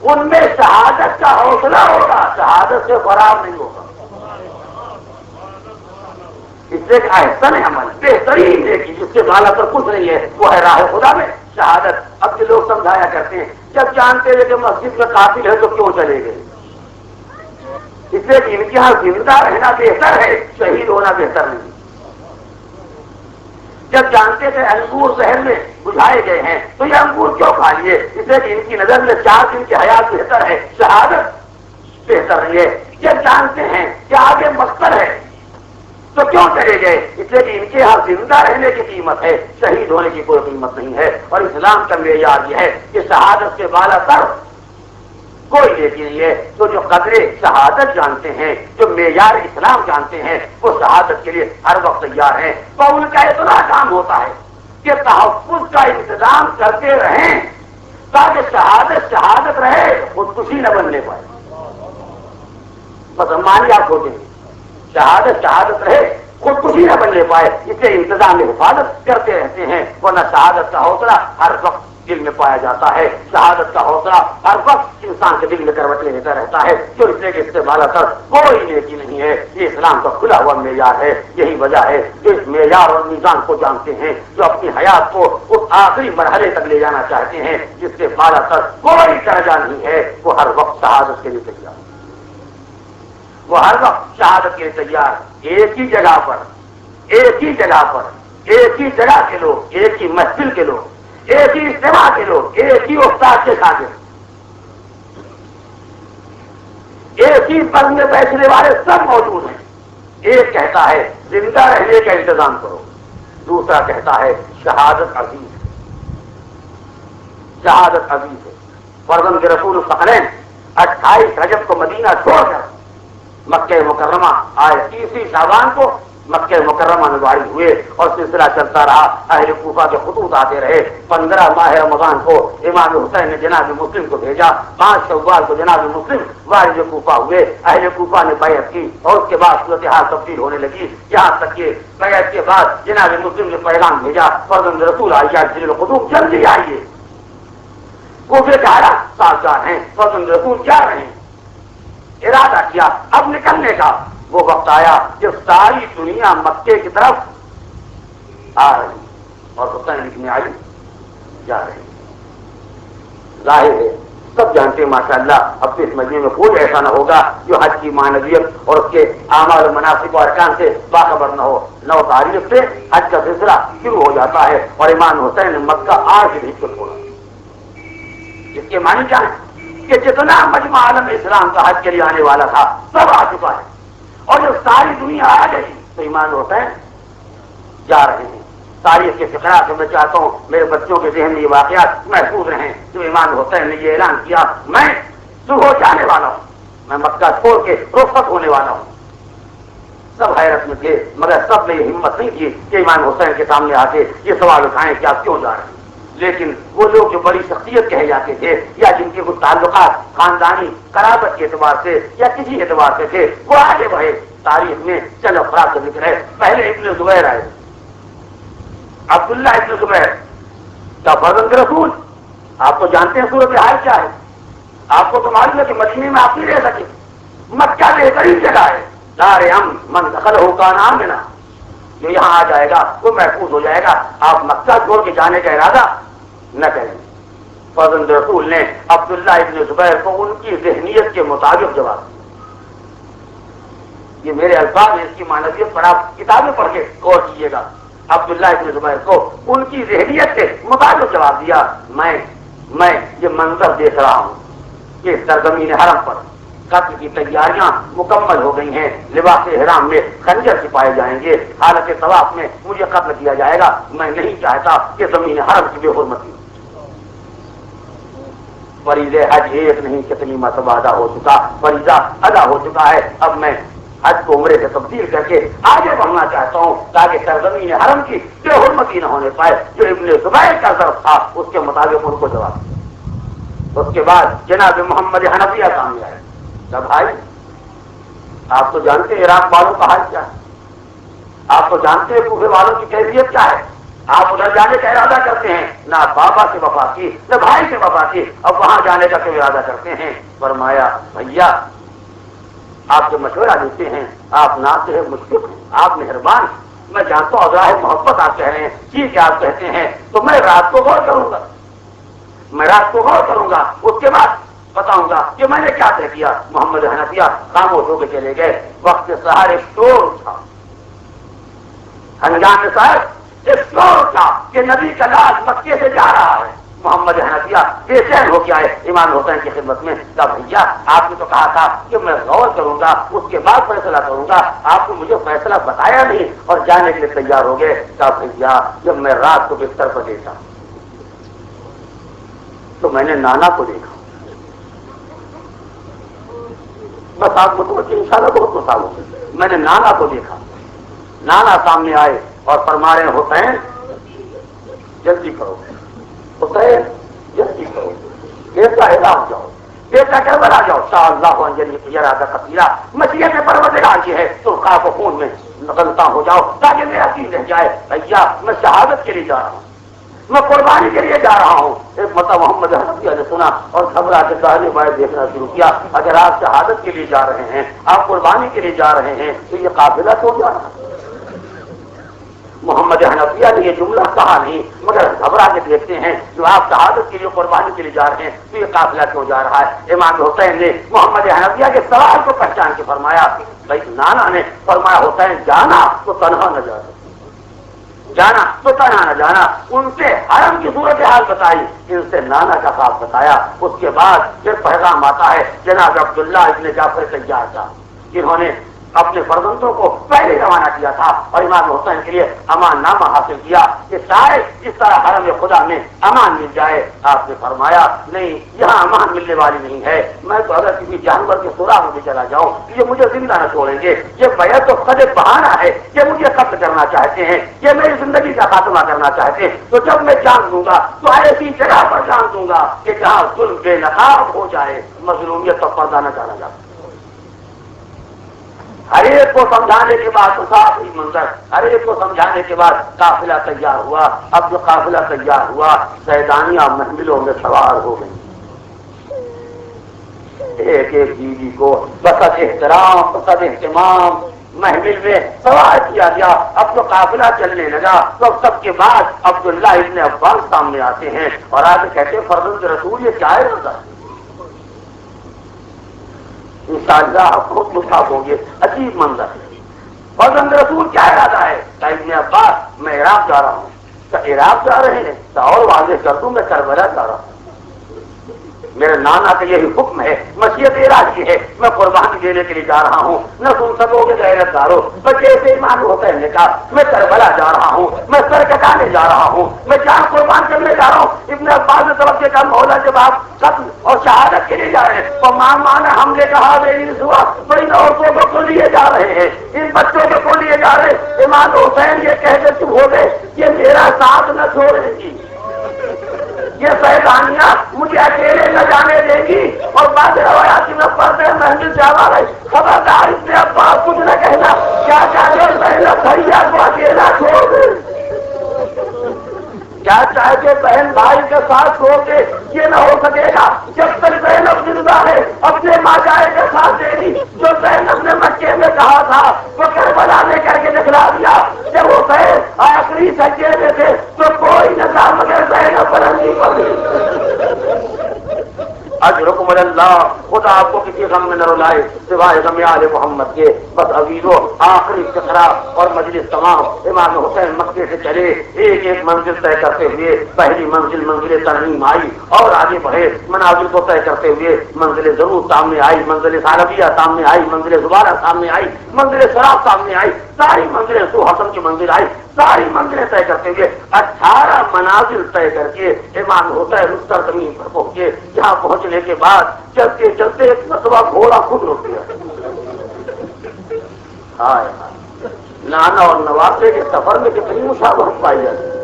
ان میں شہادت کا حوصلہ ہوگا، شہادت سے فرار نہیں ہوگا۔ اس سے احسن عمل بہترین نیکی جس سے بالا پر کچھ نہیں ہے وہ ہے راہ خدا میں شہادت۔ اب کے لوگ سمجھایا کرتے ہیں جب جانتے ہیں کہ مسجد میں قاتل ہے تو کیوں چلے گئے، اس لیے کہ ان کے یہاں زندہ رہنا بہتر ہے، شہید ہونا بہتر نہیں۔ جب جانتے تھے انگور زہر میں بجھائے گئے ہیں تو یہ انگور کیوں کھا لیے؟ اس لیے کہ ان کی نظر میں 4 دن کی حیات بہتر ہے، شہادت بہتر نہیں ہے۔ جب جانتے ہیں کہ آگے مقصد ہے تو کیوں چلے گئے؟ اس لیے کہ ان کے یہاں زندہ رہنے کی قیمت ہے، شہید ہونے کی کوئی قیمت نہیں ہے۔ اور اسلام کا معیار یہ ہے کہ شہادت سے بالا تر کوئی نیکی نہیں ہے۔ تو جو قدر شہادت جانتے ہیں، جو معیار اسلام جانتے ہیں، وہ شہادت کے لیے ہر وقت تیار ہیں۔ تو ان کا اتنا کام ہوتا ہے کہ تحفظ کا انتظام کرتے رہیں تاکہ شہادت رہے، خودکشی نہ بننے پائے۔ بس مانیات ہوتے ہیں، شہادت رہے، خودکشی نہ بننے پائے، اسے انتظام حفاظت کرتے رہتے ہیں۔ ورنہ شہادت کا حوصلہ ہر وقت دل میں پایا جاتا ہے، شہادت کا حوصلہ ہر وقت انسان کے دل میں کروٹیں لیتا رہتا ہے، جو اس لیے کہ اس سے بالا تر کوئی نیکی نہیں ہے۔ یہ اسلام کا کھلا ہوا معیار ہے۔ یہی وجہ ہے کہ اس معیار اور میزان کو جانتے ہیں جو اپنی حیات کو اس آخری مرحلے تک لے جانا چاہتے ہیں جس سے بالا تر کوئی درجہ نہیں ہے، وہ ہر وقت شہادت کے لیے تیار، وہ ہر وقت شہادت کے لیے تیار۔ ایک ہی جگہ پر ایک ہی جگہ کے لوگ، ایک ہی محفل کے لوگ، ایک ہی اجتماع کے لوگ، ایک ہی استاد کے شاگرد، ایک ہی پد میں بیٹھنے والے سب موجود ہیں۔ ایک کہتا ہے زندہ رہنے کا انتظام کرو، دوسرا کہتا ہے شہادت عزیز ہے، شہادت عزیز ہے۔ فرزند رسول ثقلین 28 رجب کو مدینہ چھوڑ کر مکہ مکرمہ آئے، 30 شعبان کو مکہ مکرمہ میں وارد ہوئے اور سلسلہ چلتا رہا۔ اہل کوفہ کے خطوط آتے رہے۔ 15 ماہ رمضان کو امام حسین نے جناب مسلم کو بھیجا، 5 شوال کو جناب مسلم وارد کوفہ ہوئے۔ اہل کوفہ نے بیعت کی اور اس کے بعد صورتحال تبدیل ہونے لگی، یہاں تک کہ بیعت کے بعد جناب مسلم نے پیغام بھیجا، فرزند رسول آئیے القدوم، جلدی آئیے، کوفے کے حالات سازگار ہیں، فرزند رسول جا رہے ہیں۔ ارادہ کیا اب نکلنے کا۔ وہ وقت آیا جب ساری دنیا مکے کی طرف آ رہی اور حسین لکھنے آئی جا رہی۔ ظاہر ہے سب جانتے ہیں ماشاءاللہ، اب تو اس مجمع میں کوئی ایسا نہ ہوگا جو حج کی معنویت اور اس کے اعمال و مناسب و ارکان سے باخبر نہ ہو۔ 9 تاریخ سے حج کا سلسلہ شروع ہو جاتا ہے اور امام حسین نے مکہ 8 دن کو چھوڑا۔ اس کے معنی کیا ہے کہ جتنا مجمع عالم اسلام کا حج کے لیے آنے والا تھا سب آ چکا ہے، اور جب ساری دنیا آ گئی تو امام حسین جا رہے ہیں۔ تاریخ کے فقرات سے میں چاہتا ہوں میرے بچوں کے ذہن میں یہ واقعات محفوظ رہیں۔ جو امام حسین نے یہ اعلان کیا میں صبح جانے والا ہوں، میں مکہ چھوڑ کے رخصت ہونے والا ہوں، سب حیرت میں تھے، مگر سب نے یہ ہمت نہیں کی کہ امام حسین کے سامنے آ کے یہ سوال اٹھائیں کہ آپ کیوں جا رہے ہیں۔ لیکن وہ لوگ جو بڑی شخصیت کہے جاتے تھے یا جن کے کچھ تعلقات خاندانی قرابت کے اعتبار سے یا کسی اعتبار سے تھے، وہ آگے بڑھے۔ تاریخ میں چند افراد کا ذکر ہے۔ پہلے ابن زبیر آئے، عبداللہ ابن زبیر کا فرزند رسول۔ آپ تو جانتے ہیں صورتحال کیا ہے، آپ کو تو معلوم ہے کہ مدینے میں آپ نہیں رہ سکے، مکہ بہترین جگہ ہے، دار امن، من دخلہ کان آمنا، جو یہاں آ جائے گا وہ محفوظ ہو جائے گا۔ آپ مکہ چھوڑ کے جانے کا ارادہ نہ کریں۔ فرزند رسول نے عبداللہ ابن زبیر کو ان کی ذہنیت کے مطابق جواب دیا۔ یہ میرے الفاظ ہیں، اس کی معنویت پر آپ کتابیں پڑھ کے غور کیجیے گا۔ عبداللہ ابن زبیر کو ان کی ذہنیت کے مطابق جواب دیا، میں یہ منظر دیکھ رہا ہوں کہ سرزمین حرم پر قتل کی تیاریاں مکمل ہو گئی ہیں، لباس احرام میں خنجر چھپائے جائیں گے، حالت طواف میں مجھے قتل کیا جائے گا، میں نہیں چاہتا کہ زمین حرم کی بے حرمتی ہو۔ فریضہ حج ایک نہیں کتنی مرتبہ ادا ہو چکا، فریضہ ادا ہو چکا ہے، اب میں حج کو عمرے سے تبدیل کر کے آگے بڑھنا چاہتا ہوں تاکہ سرزمین حرم کی بے حرمتی نہ ہونے پائے۔ جو ابن زبیر کا ظرف تھا اس کے مطابق ان کو جواب دیا۔ اس کے بعد جناب محمد حنفیہ سامنے آئے، جب بھائی آپ تو جانتے ہیں عراق والوں کا حال کیا ہے، آپ تو جانتے ہیں کوفے والوں کی کیفیت کیا ہے، آپ ادھر جانے کا ارادہ کرتے ہیں، نہ بابا سے وفا کی نہ بھائی سے وفا کی، اب وہاں جانے کا کیوں ارادہ کرتے ہیں؟ فرمایا بھیا آپ جو مشورہ دیتے ہیں آپ ناصح ہیں، مشفق ہیں، آپ مہربان ہیں، میں جانتا ہوں ظاہر محبت آپ کہہ رہے ہیں، ٹھیک ہے آپ کہتے ہیں تو میں رات کو غور کروں گا، میں رات کو غور کروں گا، اس کے بعد بتاؤں گا کہ میں نے کیا طے کیا۔ محمد حنفیہ خاموش ہو کے چلے گئے۔ وقت سحر ایک شور اٹھا، ہنگام سحر ایک شور کا کہ نبی کا لاش مکے سے جا رہا ہے۔ محمد حنفیہ بے چین ہو کے آئے امام حسین کی خدمت میں، کہا بھیا آپ نے تو کہا تھا کہ میں غور کروں گا اس کے بعد فیصلہ کروں گا، آپ نے مجھے فیصلہ بتایا نہیں اور جانے کے لیے تیار ہو گئے۔ کہا بھیا جب میں رات کو بستر پر لیٹا تو میں نے نانا کو دیکھا، بس آپ متوجہ انشاءاللہ بہت مثالوں میں نے نانا کو دیکھا۔ نانا سامنے آئے اور فرما رہے حسین جلدی کرو، حسین جلدی کرو، بیٹا عراق جاؤ، بیٹا کربلا جاؤ، شاء اللہ ارادہ قتیرہ مشیت پروردگار کی ہے تو خاک و خون میں نقلتا ہو جاؤ تاکہ میرا دین رہ جائے۔ بھیا میں شہادت کے لیے جا رہا ہوں، میں قربانی کے لیے جا رہا ہوں۔ ایک مرتبہ محمد حنفیہ نے سنا اور گھبرا کے داہنے بائیں دیکھنا شروع کیا۔ اگر آپ شہادت کے لیے جا رہے ہیں، آپ قربانی کے لیے جا رہے ہیں تو یہ قافلہ کیوں جا رہا ہے؟ محمد حنفیہ نے یہ جملہ کہا نہیں مگر گھبرا کے دیکھتے ہیں جو آپ شہادت کے لیے قربانی کے لیے جا رہے ہیں تو یہ قافلہ کیوں جا رہا ہے؟ امام حسین نے محمد حنفیہ کے سوال کو پہچان کے فرمایا، بھائی نانا نے فرمایا حسین جانا تو تنہا نہ جانا، جانا تو تنہا نہ جانا۔ ان سے حرم کی صورتحال بتائی، ان سے نانا کا خواب بتایا۔ اس کے بعد پھر پیغام آتا ہے جناب عبداللہ ابن جعفر طیار کا، جنہوں نے اپنے فرزندوں کو پہلے روانہ کیا تھا اور امام حسین کے لیے امان نامہ حاصل کیا کہ شاید اس طرح حرم خدا میں امان مل جائے۔ آپ نے فرمایا نہیں، یہاں امان ملنے والی نہیں ہے، میں تو اگر کسی جانور کے سوراخ میں چلا جاؤں یہ مجھے زندہ نہ چھوڑیں گے، یہ بیعت تو خود بہانہ ہے، یہ مجھے قتل کرنا چاہتے ہیں، یہ میری زندگی کا خاتمہ کرنا چاہتے ہیں، تو جب میں جان دوں گا تو ایسی جگہ پر جان دوں گا کہ جہاں ظلم بے نقاب ہو جائے، مظلومیت پر پردہ نہ ڈالا جائے۔ ہر ایک کو سمجھانے کے بعد تو صاف ہی منظر، ہر ایک کو سمجھانے کے بعد قافلہ تیار ہوا۔ اب جو قافلہ تیار ہوا سیدانیاں محملوں میں سوار ہو گئی، ایک ایک بیوی کو بسط احترام بسط اہتمام محمل میں سوار کیا گیا۔ اب تو قافلہ چلنے لگا تو سب کے بعد عبداللہ ابن عباس سامنے آتے ہیں اور آگے کہتے ہیں فرزند رسول یہ کیا ہے؟ انشاءاللہ آپ خود مصاب ہوں گے، عجیب منظر ہے۔ فرزند رسول کیا ارادہ ہے؟ کہ ابن عباس میں عراق جا رہا ہوں۔ کہ عراق جا رہے ہیں تو اور واضح کر دوں میں کربلا جا رہا ہوں، میرے نانا کا یہی حکم ہے، مشیت الہی ہے، میں قربانی دینے کے لیے جا رہا ہوں۔ نہ تم سبوں کے غیرت دارو بچے سے ایمان حسین نے کہا میں کربلا جا رہا ہوں، میں سر کٹانے جا رہا ہوں، میں جان قربان کرنے جا رہا ہوں۔ ابن عباس نے توقع کا مولا جب آپ قتل اور شہادت کے لیے جا رہے ہیں تو ماں نے ہم نے کہا بڑی عورتوں کو کیوں لیے جا رہے ہیں، ان بچوں کو کیوں لیے جا رہے ہیں؟ امام حسین یہ کہہ کے چپ ہو گئے یہ میرا ساتھ نہ چھوڑے گی، یہ سیدانیاں مجھے اکیلے نہ جانے دے گی، اور بعد روایات میں پڑھتے محمل سے آواز ہے خبردار ابن عباس کچھ نہ کہنا، کیا چاہے بہن بھیا کو اکیلا چھوڑ دے، کیا چاہے کہ بہن بھائی کے ساتھ چھوڑ دے، یہ نہ ہو سکے گا جب تک زینب زندہ ہے اپنے ماں جائے کے ساتھ دے گی۔ جو زینب نے مکے میں کہا تھا وہ کربلا میں کر کے دکھلا دیا، جب وہ آخری سجدے میں تھے تو کوئی نہ تھا مگر زینب بلندی پر اجرکم اللہ، خدا آپ کو کسی غم میں نہ رلائے سوائے غم آل محمد کے۔ بس عزیزو آخری فقرہ اور مجلس تمام، امام حسین مکے سے چلے ایک ایک منزل طے کرتے ہوئے، پہلی منزل منزل ترمیم آئی اور آگے بڑھے، منازل کو طے کرتے ہوئے منزل ضرور سامنے آئی، منزل سالبیہ سامنے آئی، منزل زبارہ سامنے آئی، منزل سراب سامنے آئی، ساری منزلیں سو حسن کی منزل آئی، ساری منزلیں طے کرتے ہوئے 18 منازل طے کر کے امام حسین اتر زمین پر پہنچے، جہاں پہنچنے کے بعد چلتے چلتے ایک مرتبہ گھوڑا خود رک گیا۔ نانا اور نواسے کے سفر میں کتنی مشابہت پائی جاتی ہے۔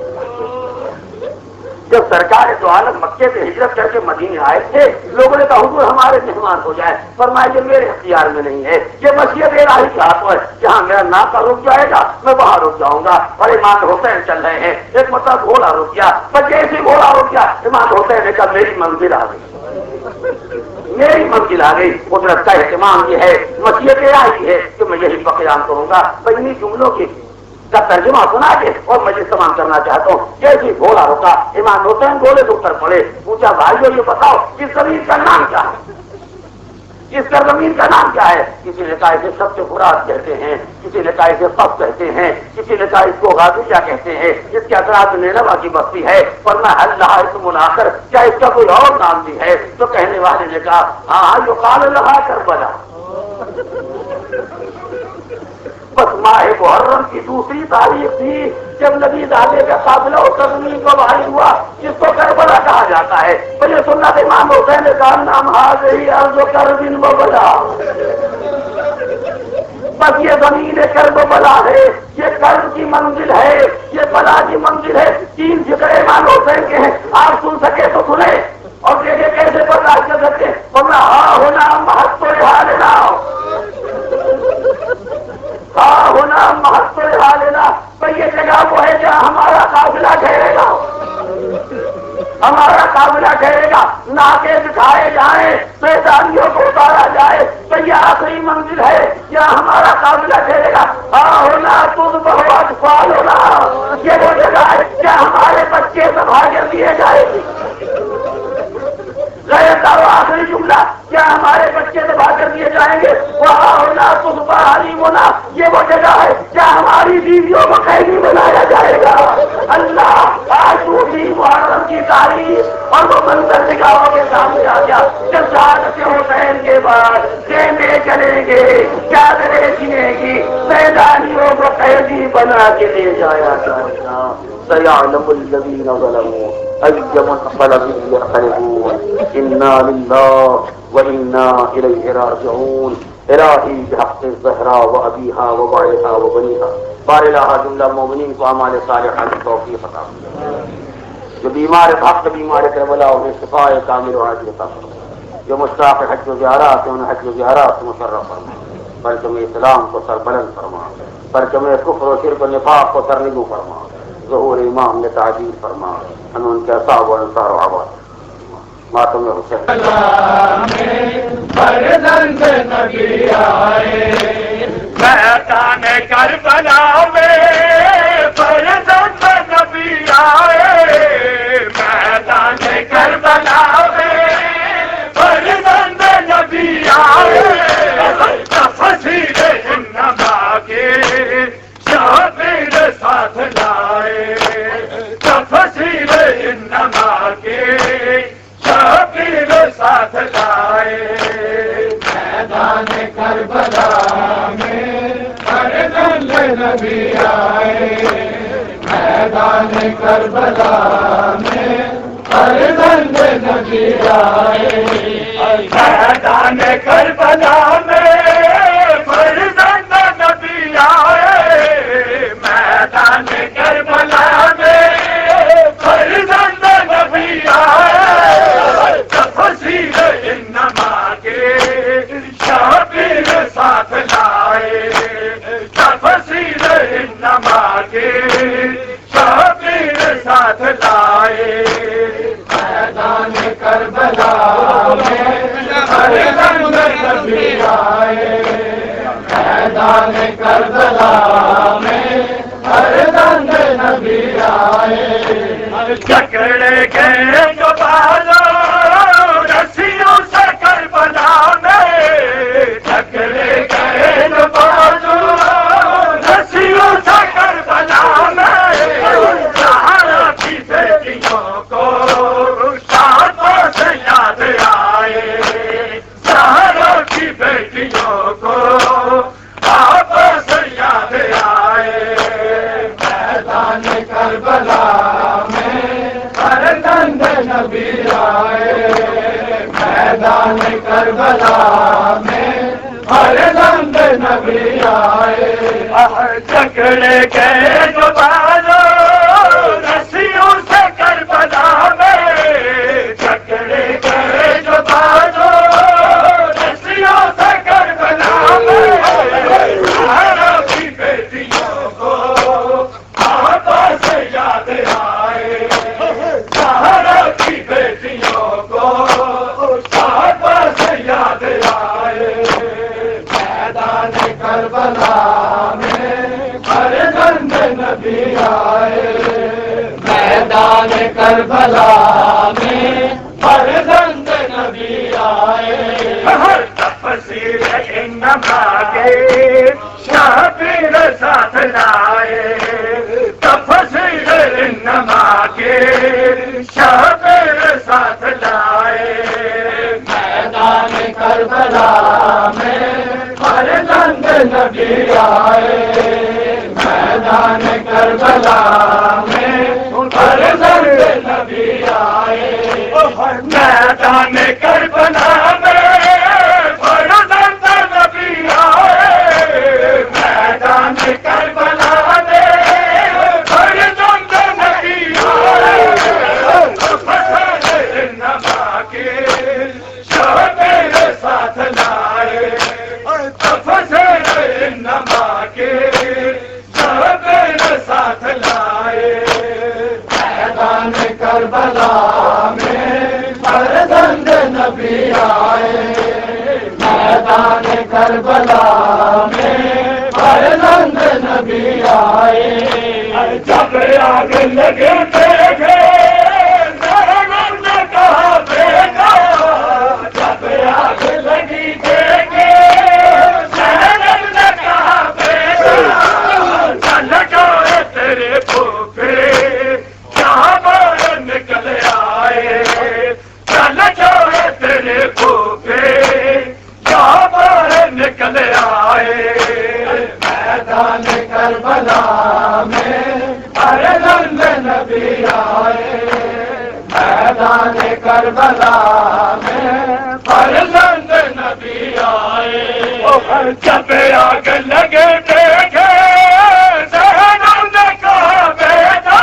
جب سرکار دو عالم مکے سے ہجرت کر کے مدینے آئے تھے لوگوں نے کہا حضور ہمارے مہمان ہو جائے، فرمایا یہ میرے اختیار میں نہیں ہے، یہ مشیت الہی کے ہاتھوں ہے، جہاں میرا ناکا رک جائے گا میں وہاں رک جاؤں گا۔ اور امام حسین چل رہے ہیں، ایک مرتبہ گھوڑا رک گیا، پر جیسے گھوڑا رک گیا امام حسین نے کہا میری منزل آ گئی، میری منزل آ گئی۔ قدرت کا اہتمام یہ ہے، مشیت الہی ہے کہ میں یہی بیان کروں گا۔ انہیں جملوں کی کا ترجمہ سنا کے اور مجلس تمام کرنا چاہتا ہوں۔ جیسے گھوڑا روکا امام حسین گھوڑے سے اتر پڑے، پوچھا بھائیو یہ بتاؤ اس زمین کا نام کیا ہے؟ اس سرزمین کا نام کیا ہے؟ کسی نے کہا اسے سب سے فرات کہتے ہیں، کسی نے کہا اسے قف کہتے ہیں، کسی نے کہا اس کو غازیہ کہتے ہیں، اس کے اثرات نینوا کی بستی ہے، ورنہ اللہ اسم آخر، کیا اس کا کوئی اور نام بھی ہے؟ تو کہنے والے نے کہا ہاں یقال لہا کربلا۔ بس ماہ محرم کی دوسری تاریخ تھی جب نبی دانے کا قافلہ اور سرزمین کو بھاری ہوا، جس کو کربلا کہا جاتا ہے۔ مجھے سنت امام حسین کا نام حاضری ارض کربن و بلا، بس یہ زمین کرب و بلا ہے، یہ کرب کی منزل ہے، یہ بلا کی منزل ہے۔ تین ذکر امام حسین کے ہیں، آپ سن سکے تو سنیں اور دیکھیں کیسے برداشت کر سکتے۔ ورنہ ہاں ہونا محت حال لینا، ہاں ہونا محت حال لینا، بھائی یہ جگہ وہ ہے جہاں ہمارا قافلہ ٹھہرے گا، ہمارا قافلہ ٹھہرے گا، ناکے دکھائے جائیں، پیدانیوں کو اتارا جائے، تو یہ آخری منزل ہے جہاں ہمارا قافلہ ٹھہرے گا۔ ہاں ہونا تجھ بہت فال ہونا، یہ وہ جگہ ہے جہاں ہمارے بچے سنبھا کر دیے جائیں گے۔ غیر دعویٰ آخری جملہ کیا ہمارے بچے دبا کر دیے جائیں گے۔ وہاں ہونا صبح حلیم ہونا، یہ وہ جگہ ہے جہاں ہماری بیویوں کو قیدی بنایا جائے گا۔ اللہ آج دوسری محرم کی تاریخ اور وہ منظر نگاہوں کے سامنے آ گیا جب شہادت حسین کے بعد خیمے چلیں گے، چادریں چنیں گی، میدانیوں کو قیدی بنا کے لے جایا جائے گا۔ سيعلم الذين ظلموا أي منقلب ينقلبون إنا لله وإنا إليه راجعون۔ إلهي بحق الزهراء وأبيها وبعلها وبنيها بار لها جملہ مومنین کو اعمال صالحہ کی توفیق عطا فرما۔ جو بیمار حق بیمار کربلا انہیں شفاء کامل و عاجل عطا فرما۔ جو مشتاق حج و زیارات انہیں حج و زیارات سے مشرف فرما۔ پرچم اسلام کو سربلند فرما، پرچم کفر و شرک و نفاق کو سرنگو فرما، ظہور امام نے تعجیل فرما، ہمیں ان کے اصحاب و انصار و عوام ماتم حسین فرزند نبی آئے میدان کربلا میں، فرزند نبی آئے میدان کربلا میں، فرزند نبی آئے تفصیل انما کے شابیر ساتھ لائے، تفصیل انما کے شابیر ساتھ لائے۔ میدان کربلا میں فرزند نبی آئے، میدان کربلا میں فرزند نبی آئے، میدان کربلا میں فرزند نبی آئے، میدان کربلا میں فرزند نبی آئے، تفصیل انما کے شابیر ساتھ لائے، تفصیل انما کے شابیر ساتھ لائے۔ میدان کربلا میں فرزند نبی آئے، میدان کربلا میں فرزند نبی آئے، جکڑے گئے جو بازو رسیوں سے کربلا میں، جکڑے گئے جو بازو رسیوں سے کربلا میں، سہارا کی بیٹیوں کو شادوں سے یاد آئے، سہارا کی بیٹیوں کو آپوں سے یاد آئے۔ میدان کربلا میں فرزند نبی آئے، میدان کربلا میں فرزند نبی آئے، جکڑے گئے جو بازو رسیوں سے کربلا میں، جکڑے گئے جو بازو رسیوں سے کربلا میں، سہارا کی بیٹیوں کو آپوں سے یاد آئے، سہارا کی بیٹیوں کو آپوں سے یاد آئے۔ میدان کربلا میں فرزند نبی آئے، میدان کربلا میں فرزند نبی آئے، انما کے شبیر ساتھ لائے تفسیر انما کے شبیر ساتھ لائے میدان کربلا میں فرزند نبی آئے میدان کربلا میں فرزند نبی آئے میدان کربلا میں فرزند نبی آئے میدان کربلا میں فرزند نبی آئے انما کے شبیر ساتھ لائے تفسیر انما کے شبیر ساتھ لائے میدان کربلا میں فرزند نبی آئے میدان کربلا میں فرزند نبی آئے جب آگ لگے دیکھے زینب نے کہا بیٹا جب آگ لگی دیکھے زینب نے کہا بیٹا چل جائے تیرے پھوپھے کہاں باہر نکل آئے چل جائے تیرے پھوپھے کہاں باہر نکل آئے میدان کربلا میں فرزند نبی آئے میدان کربلا میں فرزند نبی آئے جب آگ لگے دیکھے زینب نے کہا بیٹا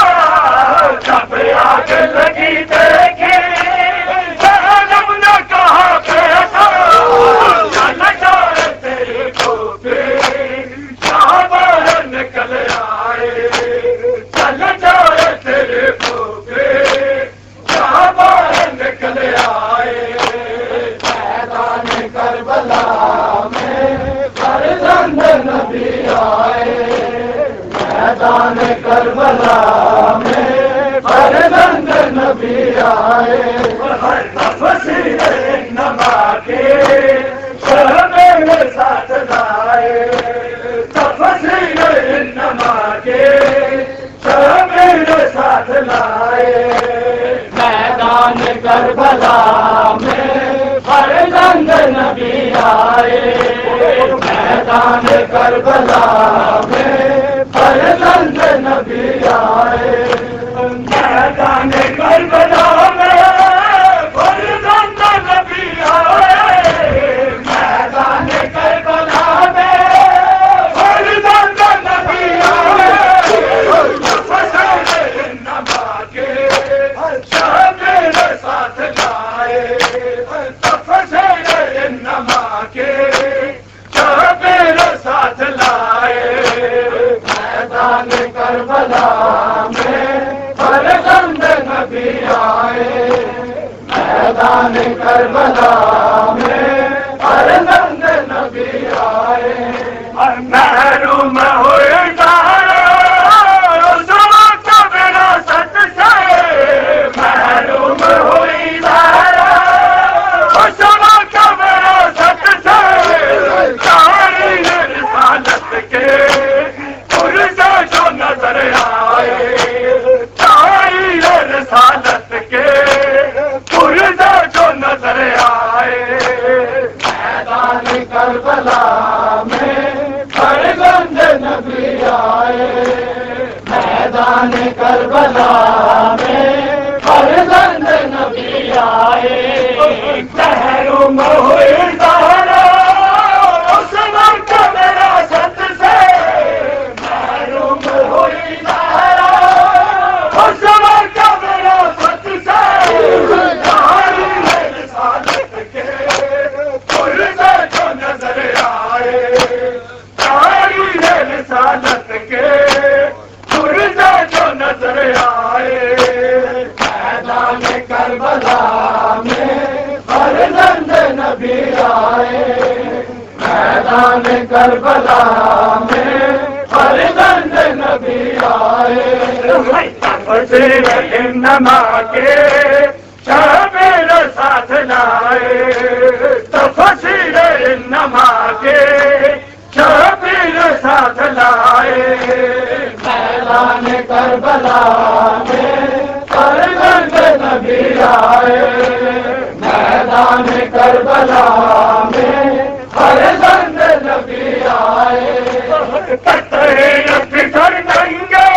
جب آگ لگی دیکھے زینب نے کہا بیٹا چل جائے تیرے پھوپھے کہاں باہر نکل آئے چل جائے تیرے پھوپھے کہاں باہر نکل آئے میدان کربلا میں فرزند نبی آئے میدان کربلا میں فرزند نبی آئے تفسیر انما کے شبیر ساتھ لائے تفسیر انما کے شبیر ساتھ لائے میدان کربلا میں فرزند نبی آئے میدان کربلا میں فرزند نبی آئے میدان کربلا میں فرزند نبی آئے میدان کربلا میں فرزند نبی آئے تفسیر انما کے شبیر ساتھ لائے تفسیر انما کے شبیر ساتھ لائے میدان کربلا میں فرزند نبی آئے میدان کربلا میں فرزند نبی آئے محروم ہوئے اس وقت وراثت سے محروم ہوئی اس وقت وراثت سے تاریخ رسالت کے پرزے جو نظر آئے تاریخ رسالت کے پرزے جو نظر آئے میدان کربلا میں فرزند نبی آئے میدان کربلا میں فرزند نبی آئے محروم ہوئی زہرا اس وقت وراثت سے محروم ہوئی زہرا اس وقت وراثت سے تاریخ رسالت کے پرزے جو نظر آئے تاریخ رسالت کے پرزے جو نظر آئے میدان کربلا میں فرزند نبی آئے میدان کربلا میں فرزند نبی آئے تفسیر انما کے شبیر ساتھ لائے تفسیر انما کے کربلا میں فرزند نبی آئے تطہیرت کر دیں گے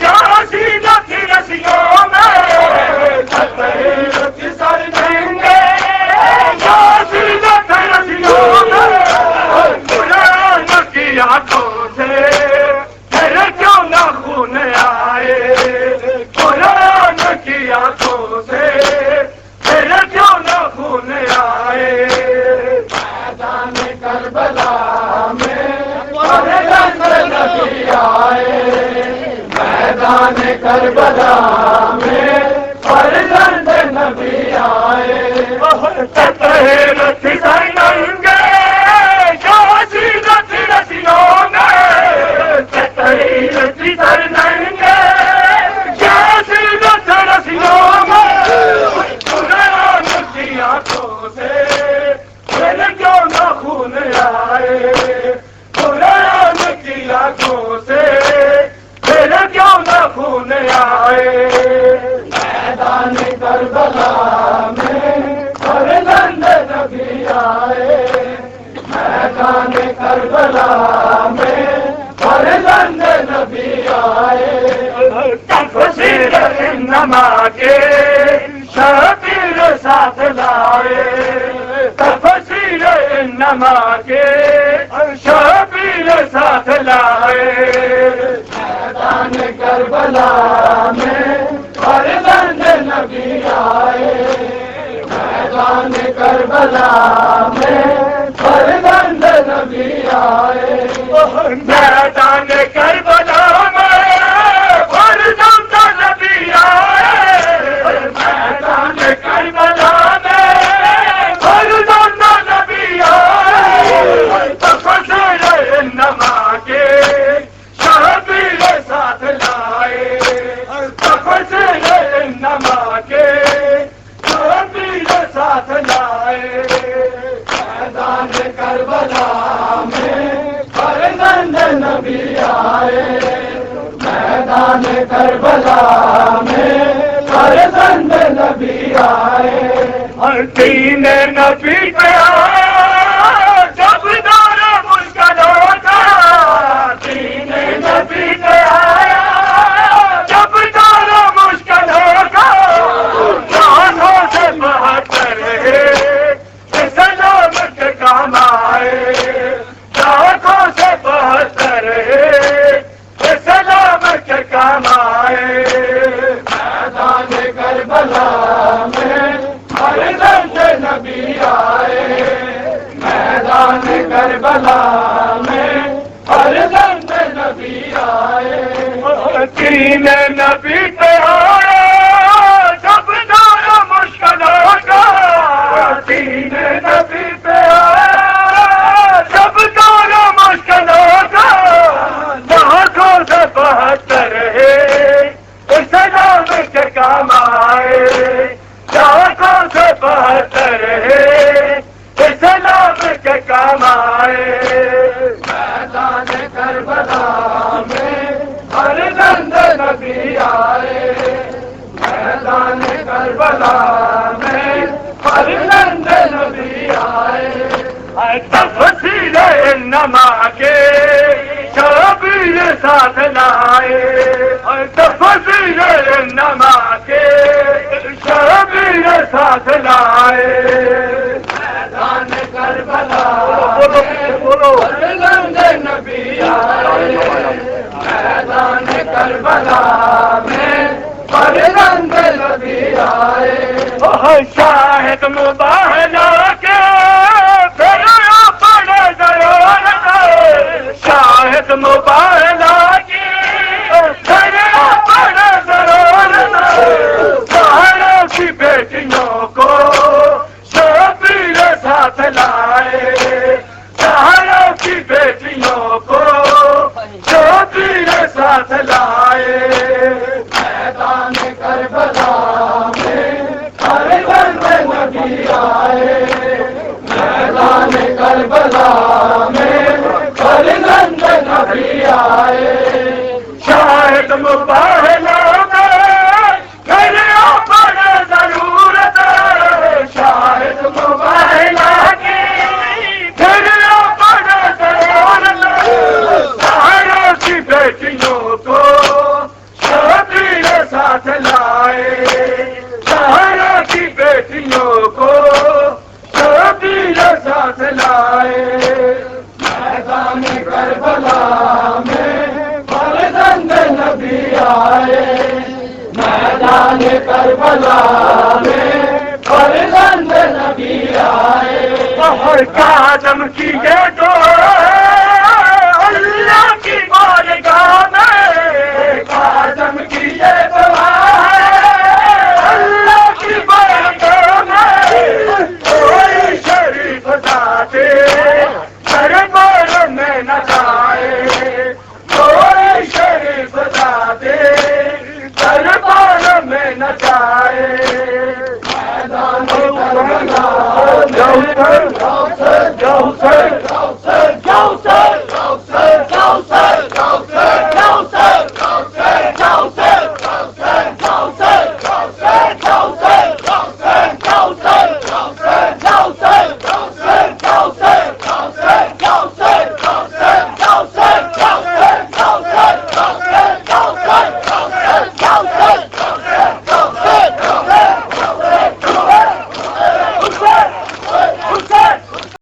یاسینت رسیوں میں تطہیرت کر دیں گے یاسینت رسیوں میں قرآن کی آنکھوں سے تیرے کیوں نہ خون آئے قرآن کی آنکھوں سے تیرے کیوں نہ خون آئے میدان کربلا میں فرزند نبی آئے میدان کربلا میں فرزند نبی آئے تطہیرت کر دیں گے یاسینت رسیوں میں تطہیرت کر دیں گے یاسینت رسیوں میں قرآن کی آنکھوں سے تیرے کیوں نہ خون آئے قرآن کی آنکھوں سے تیرے کیوں نہ خون آئے میدان کربلا میں فرزند نبی آئے میدان کربلا میں فرزند نبی آئے تفسیر انما کے شبیر ساتھ لائے تفسیر انما کے شبیر ساتھ لائے میدان کربلا میں فرزند نبی آئے میدان کربلا میں فرزند نبی آئے میدان کربلا میں فرزند نبی آئے میدان کربلا میں فرزند نبی آئے تفسیر انما کے شبیر ساتھ لائے تفسیر انما کے شبیر ساتھ لائے میدان کربلا میں فرزند نبی آئے میدان کربلا میں فرزند نبی آئے دین نبی پہ آیا جب دور مشکل ہوتا دین نبی پہ آیا جب دور مشکل ہوگا جانوں سے بہتر ہے سلامت کام آئے لاکھوں سے بہتر ہے سلامت کام آئے میدان کربلا میں فرزند نبی آئے میدان کربلا میں فرزند نبی آئے دین نبی پہ آیا جب دور مشکل ہوگا دین نبی پہ آیا جب دور مشکل ہوگا لاکھوں سے بہتر ہے سلامت کام آئے لاکھوں سے بہتر ہے سلامت کام آئے میدان کربلا میں فرزند نبی آئے میدان کربلا میں فرزند نبی آئے تفسیر انما کے شبیر ساتھ لائے تفسیر انما کے شبیر ساتھ لائے میدان کربلا فرزند نبی آئے میدان کربلا میں فرزند نبی آئے شاہد مباہلا کے پھر پڑے ضرور شاہد مباہلا کی پھر پڑے ضرور سہاروں کی بیٹیوں کو شبیر ساتھ لائے سہاروں کی بیٹیوں کو شبیر ساتھ لائے میدان کربلا میں فرزند نبی آئے میدان کربلا میں فرزند نبی آئے شاہد مباہلا میں پڑے ضرورت شاہد مباہلا کربلا میں فرزند نبی آئے بہر کاظم کی یہ تو اللہ کی بارگاہ میں کاظم کی یہ دعا ہے اللہ کی بارگاہ میں کوئی شریف ذاتے دربار میں نہ جائے کوئی شریف ذاتے دربار میں نہ جائے میدان کربلا